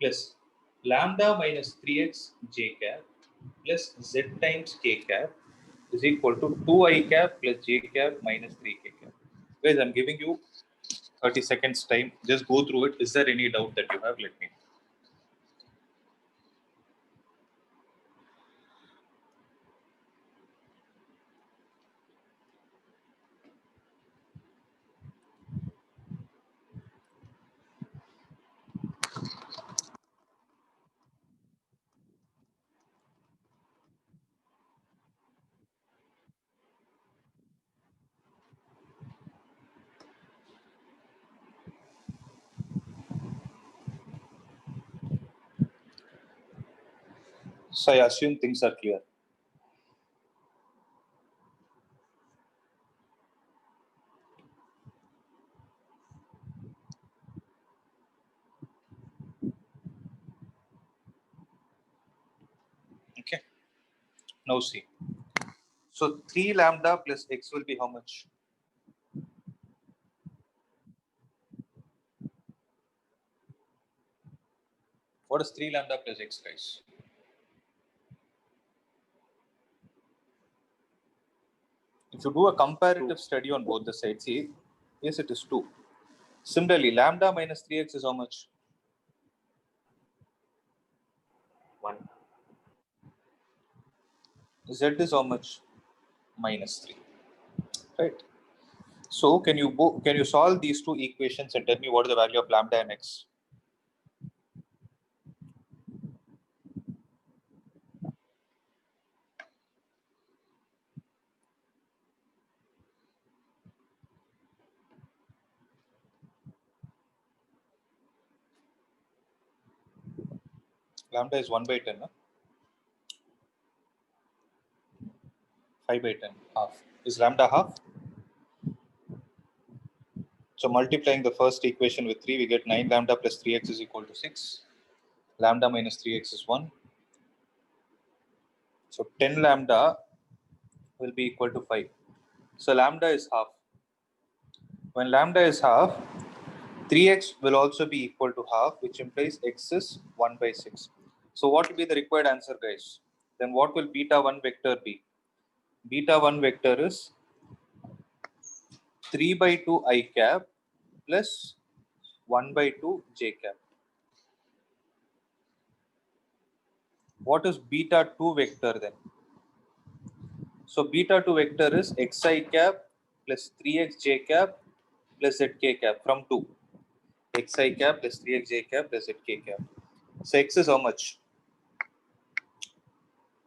plus lambda minus 3x j cap plus z times k cap is equal to 2I cap plus j cap minus 3k cap. Guys, I'm giving you 30 seconds time. Just go through it. Is there any doubt that you have? Let me know. So I assume things are clear. Okay. Now see. So 3 lambda plus x will be how much? What is 3 lambda plus x, guys? If you do a comparative study on both the sides, see, yes, it is 2. Similarly, lambda minus 3x is how much? 1. Z is how much? Minus 3. Right. So can you solve these two equations and tell me what is the value of lambda and x? Lambda is 1 by 10, no? 5 by 10, half. Is lambda half? So multiplying the first equation with 3, we get 9 lambda plus 3x is equal to 6. Lambda minus 3x is 1. So 10 lambda will be equal to 5. So lambda is half. When lambda is half, 3x will also be equal to half, which implies x is 1 by 6. So what will be the required answer, guys? Then what will beta 1 vector be? Beta 1 vector is 3 by 2 I cap plus 1 by 2 j cap. What is beta 2 vector then? So beta 2 vector is xi cap plus 3x j cap plus zk cap from 2. Xi cap plus 3x j cap plus zk cap. So x is how much?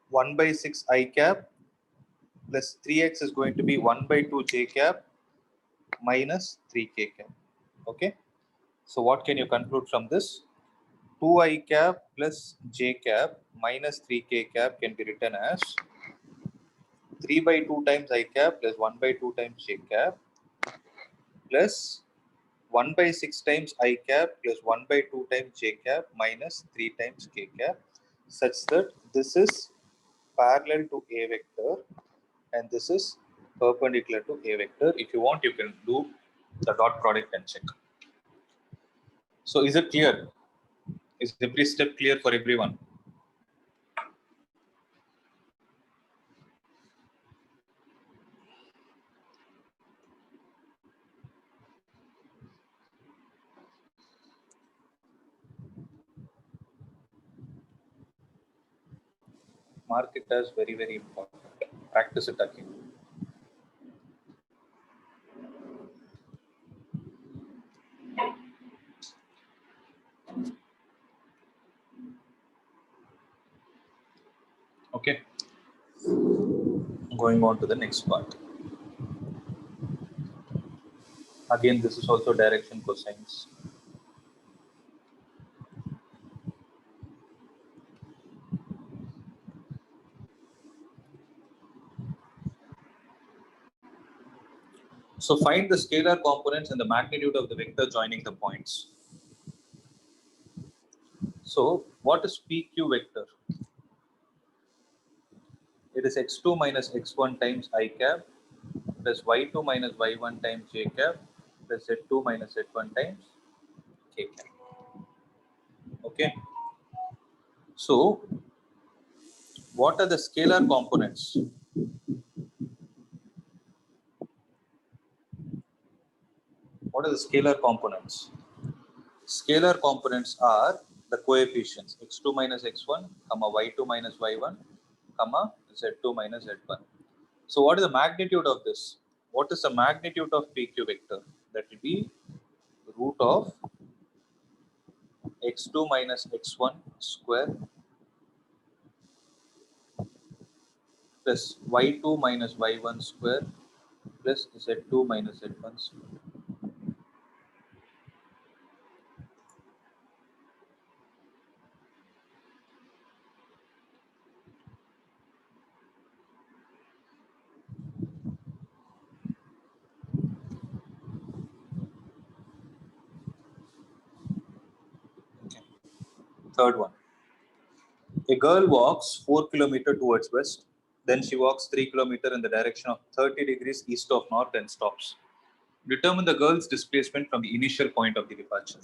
1 by 6 I cap plus 3x is going to be 1 by 2 j cap minus 3k cap. Okay. So what can you conclude from this? 2i cap plus j cap minus 3k cap can be written as 3 by 2 times I cap plus 1 by 2 times j cap plus 1 by 6 times I cap plus 1 by 2 times j cap minus 3 times k cap, such that this is parallel to a vector and this is perpendicular to a vector. If you want, you can do the dot product and check. So is it clear? Is every step clear for everyone? Mark it as very, very important. Practice it again. Okay. Going on to the next part. Again, this is also direction cosines. So find the scalar components and the magnitude of the vector joining the points. So what is PQ vector? It is x2 minus x1 times I cap plus y2 minus y1 times j cap plus z2 minus z1 times k cap. Okay. So what are the scalar components? What are the scalar components? Scalar components are the coefficients x2 minus x1, comma y2 minus y1, comma z2 minus z1. So what is the magnitude of this? What is the magnitude of PQ vector? That will be root of x2 minus x1 square plus y2 minus y1 square plus z2 minus z1 square. Okay. Third one. A girl walks 4 kilometers towards west. Then she walks 3 kilometers in the direction of 30 degrees east of north and stops. Determine the girl's displacement from the initial point of the departure.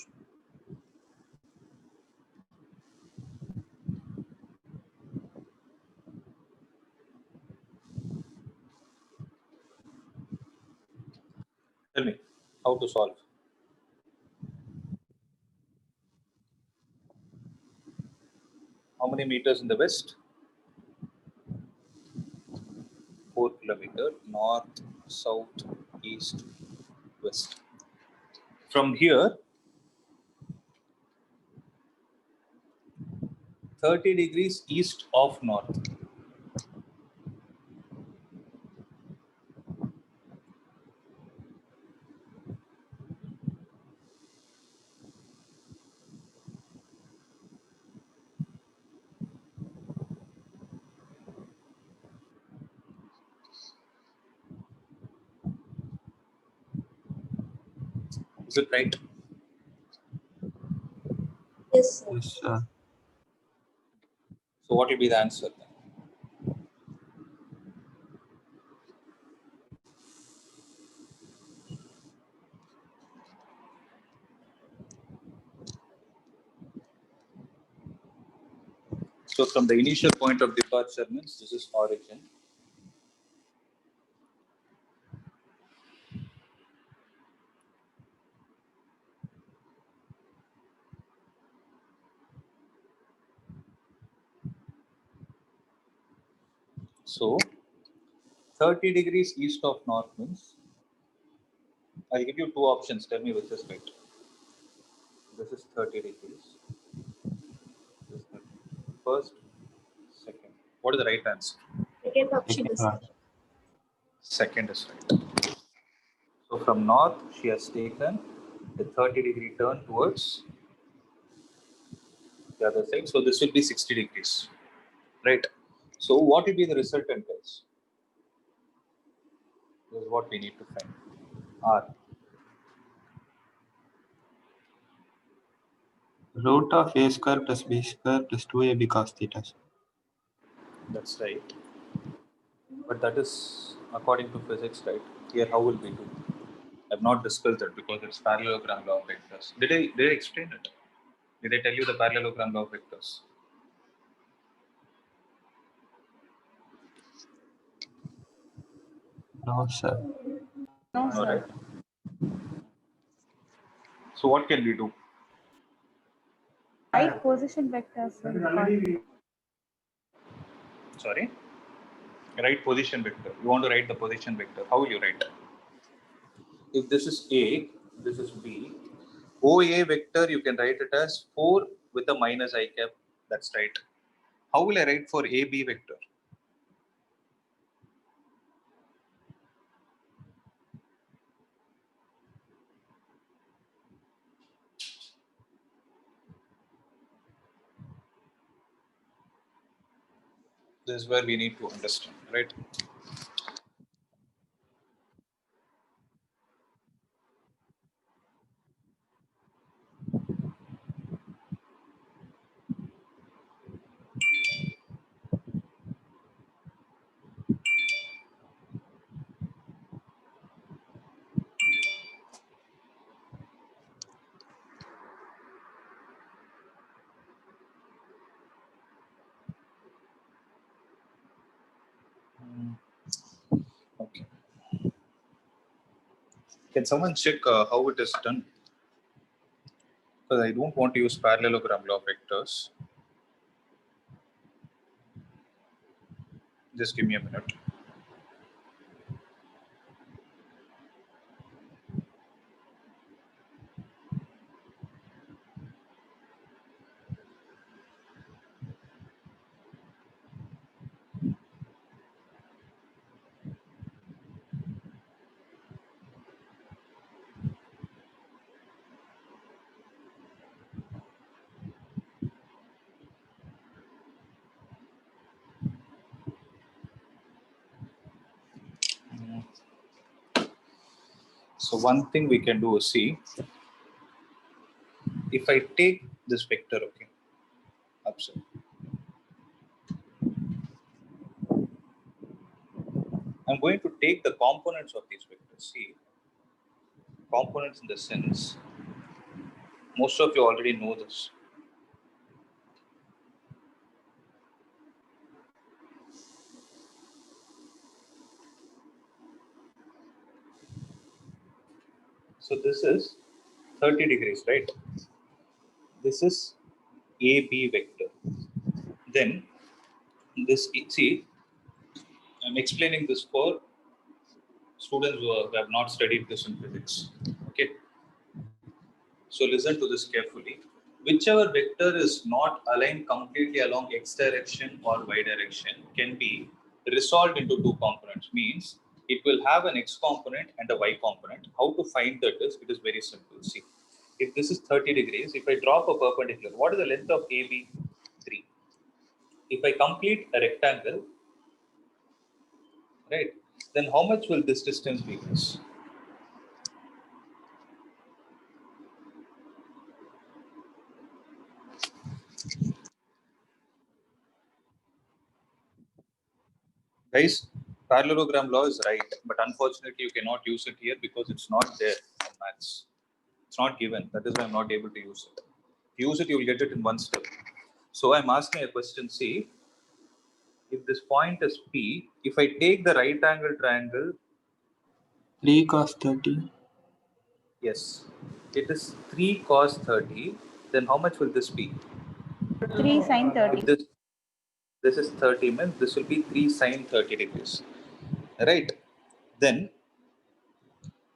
Tell me how to solve. How many meters in the west? 4 kilometer, north, south, east, west. From here, 30 degrees east of north. Is it right? Yes, sir. Yes, sir. So what will be the answer then? So from the initial point of departure means this is origin. So 30 degrees east of north means, I'll give you two options. Tell me which is right. This is 30 degrees. This is 30. First, second. What is the right answer? Second option Second is one. Second is right. So from north, she has taken the 30-degree turn towards the other side. So this will be 60 degrees, right? So what will be the resultant guys? This is what we need to find. R. Root of a square plus b square plus 2ab cos theta. That's right. But that is according to physics, right? Here, how will we do? I've not discussed it because it's parallelogram law of vectors. Did I explain it? Did I tell you the parallelogram law of vectors? No, sir. No, All right. sir. So what can we do? Right position vectors. Sorry? Write position vector. You want to write the position vector. How will you write? If this is A, this is B. OA vector, you can write it as 4 with a minus I cap. That's right. How will I write for AB vector? This is where we need to understand, right? Okay. Can someone check how it is done? Because I don't want to use parallelogram law vectors. Just give me a minute. So one thing we can do is see, if I take this vector, okay, upside, I'm going to take the components of these vectors. See, components in the sense, most of you already know this. So this is 30 degrees, right? This is AB vector. Then this, see, I'm explaining this for students who have not studied this in physics. Okay, so listen to this carefully. Whichever vector is not aligned completely along x direction or y direction can be resolved into two components. Means it will have an x component and a y component. How to find that is, it is very simple. See, if this is 30 degrees, if I drop a perpendicular, what is the length of AB? 3. If I complete a rectangle, right, then how much will this distance be? Guys, parallelogram law is right, but unfortunately you cannot use it here because it's not there in maths. It's not given. That is why I'm not able to use it. If you use it, you will get it in one step. So I'm asking a question. See, if this point is P, if I take the right angle triangle, 3 cos 30. yes, it is 3 cos 30, then how much will this be? 3 sin 30. If this is 30 means this will be 3 sin 30 degrees. Right? Then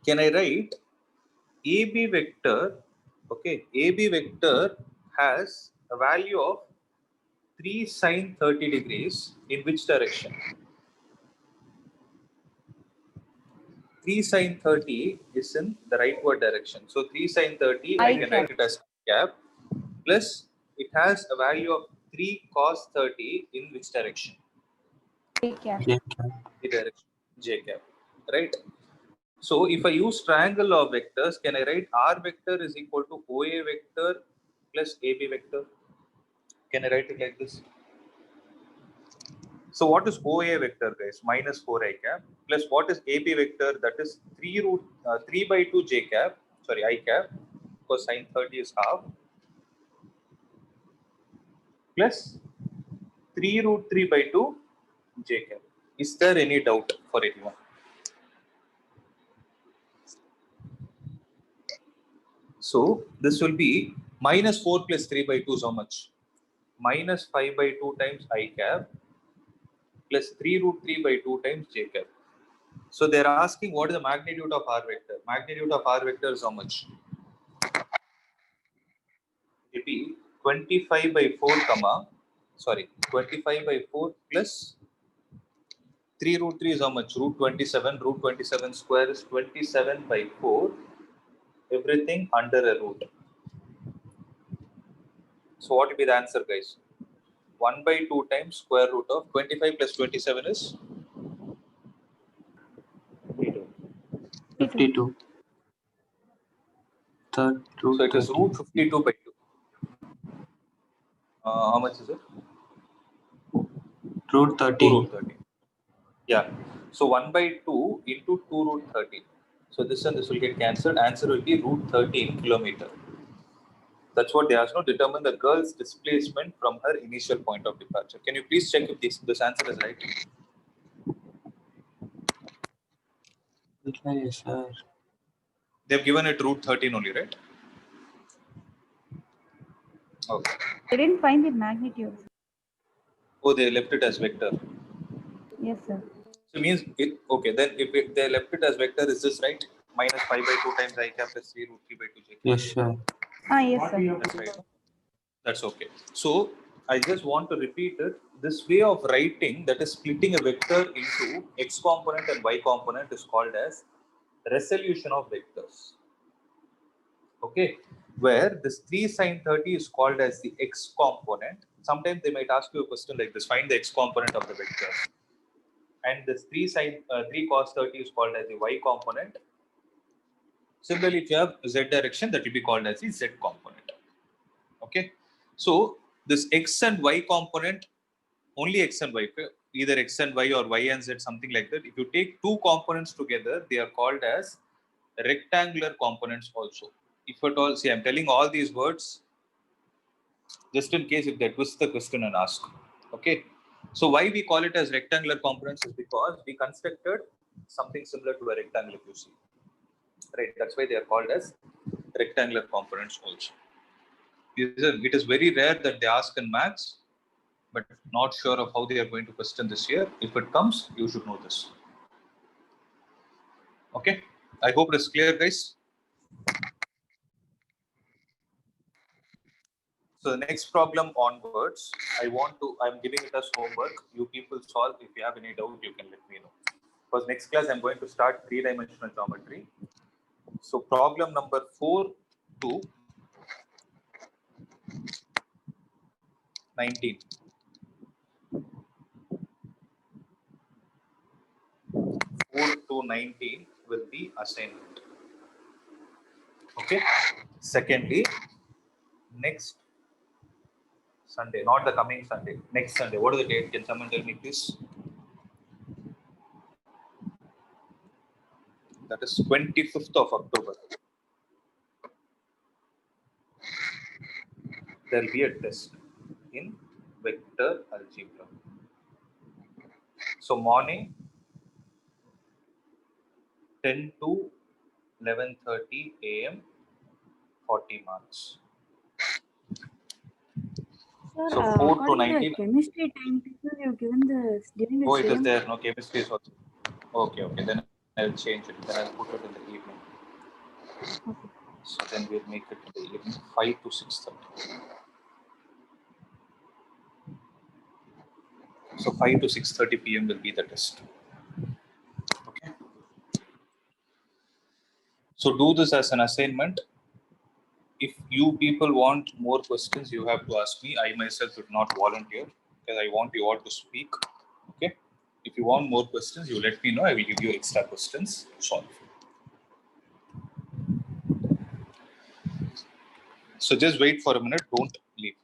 can I write AB vector? Okay, AB vector has a value of 3 sin 30 degrees in which direction? 3 sin 30 is in the rightward direction. So 3 sin 30, I can write it as cap, plus it has a value of 3 cos 30 in which direction? J cap. The direction J cap, right? So if I use triangle law of vectors, can I write R vector is equal to OA vector plus AB vector? Can I write it like this? So what is OA vector, guys? Minus 4 I cap plus what is AB vector? That is 3 by 2 J cap. Sorry, I cap, because sin 30 is half, plus 3 root 3 by 2 J cap. Is there any doubt for anyone? So this will be minus 4 plus 3 by 2 is how much? Minus 5 by 2 times I cap plus 3 root 3 by 2 times J cap. So they're asking what is the magnitude of R vector? Magnitude of R vector is how much? It will be 25 by 4 25 by 4 plus 3 root 3 is how much? Root 27. Root 27 square is 27 by 4. Everything under a root. So what will be the answer, guys? 1 by 2 times square root of 25 plus 27 is 52. 52. Third root so it is 30. root 52 by 2. How much is it? Root 2 30. root 30. Yeah. So 1 by 2 into 2 root 30. So this and this will get cancelled. Answer will be root 13 kilometer. That's what they asked. No, determine the girl's displacement from her initial point of departure. Can you please check if this answer is right? Yes, sir. They've given it root 13 only, right? Okay. I didn't find the magnitude. Oh, they left it as vector. Yes, sir. So it means it, okay, then if they left it as vector, is this right? Minus 5 by 2 times I cap plus 3 root 3 by 2 j cap. Yes, sir. Yes, sir. That's right. That's okay. So I just want to repeat it. This way of writing, that is splitting a vector into x component and y component, is called as resolution of vectors. Okay, where this 3 sin 30 is called as the x component. Sometimes they might ask you a question like this: find the x component of the vector. And this 3 cos 30 is called as the y component. Similarly, if you have z direction, that will be called as the z component. Okay, so this x and y component, only x and y, either x and y or y and z, something like that. If you take two components together, they are called as rectangular components also. If at all, see, I'm telling all these words just in case if they twist the question and ask. Okay, so why we call it as rectangular components is because we constructed something similar to a rectangle, if you see. right? That's why they are called as rectangular components also. It is very rare that they ask in maths, but not sure of how they are going to question this year. If it comes, you should know this. Okay, I hope it is clear, guys. So the next problem onwards, I'm giving it as homework. You people solve. If you have any doubt, you can let me know. Because next class, I'm going to start three-dimensional geometry. So problem number 4 to 19. 4 to 19 will be assignment. Okay. Secondly, next Sunday, not the coming Sunday, next Sunday. What is the date? Can someone tell me, please? That is 25th of October. There will be a test in vector algebra. So morning 10 to 11:30 a.m. 40 marks. Sir, So 4 to according to 19. the chemistry timetable you've given during the Oh, it is same. there. No, chemistry is also. Okay. Then I'll change it. Then I'll put it in the evening. Okay. So then we'll make it in the evening, 5 to 6:30. So 5 to 6:30 p.m. will be the test. Okay. So do this as an assignment. If you people want more questions, you have to ask me. I myself would not volunteer because I want you all to speak. Okay. If you want more questions, you let me know. I will give you extra questions to solve. So just wait for a minute. Don't leave.